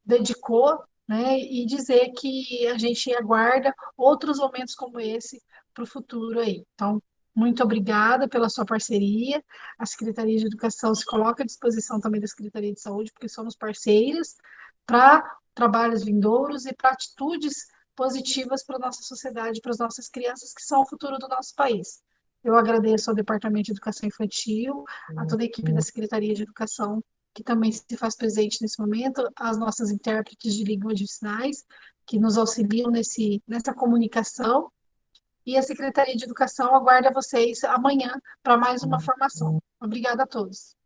dedicou, né? E dizer que a gente aguarda outros momentos como esse para o futuro aí. Então, Muito obrigada pela sua parceria. A Secretaria de Educação se coloca à disposição também da Secretaria de Saúde, porque somos parceiras para trabalhos vindouros e para atitudes positivas para a nossa sociedade, para as nossas crianças, que são o futuro do nosso país. Eu agradeço ao Departamento de Educação Infantil, a toda a equipe da Secretaria de Educação, que também se faz presente nesse momento, às nossas intérpretes de língua de sinais, que nos auxiliam nessa comunicação, e a Secretaria de Educação aguarda vocês amanhã para mais uma formação. Obrigada a todos.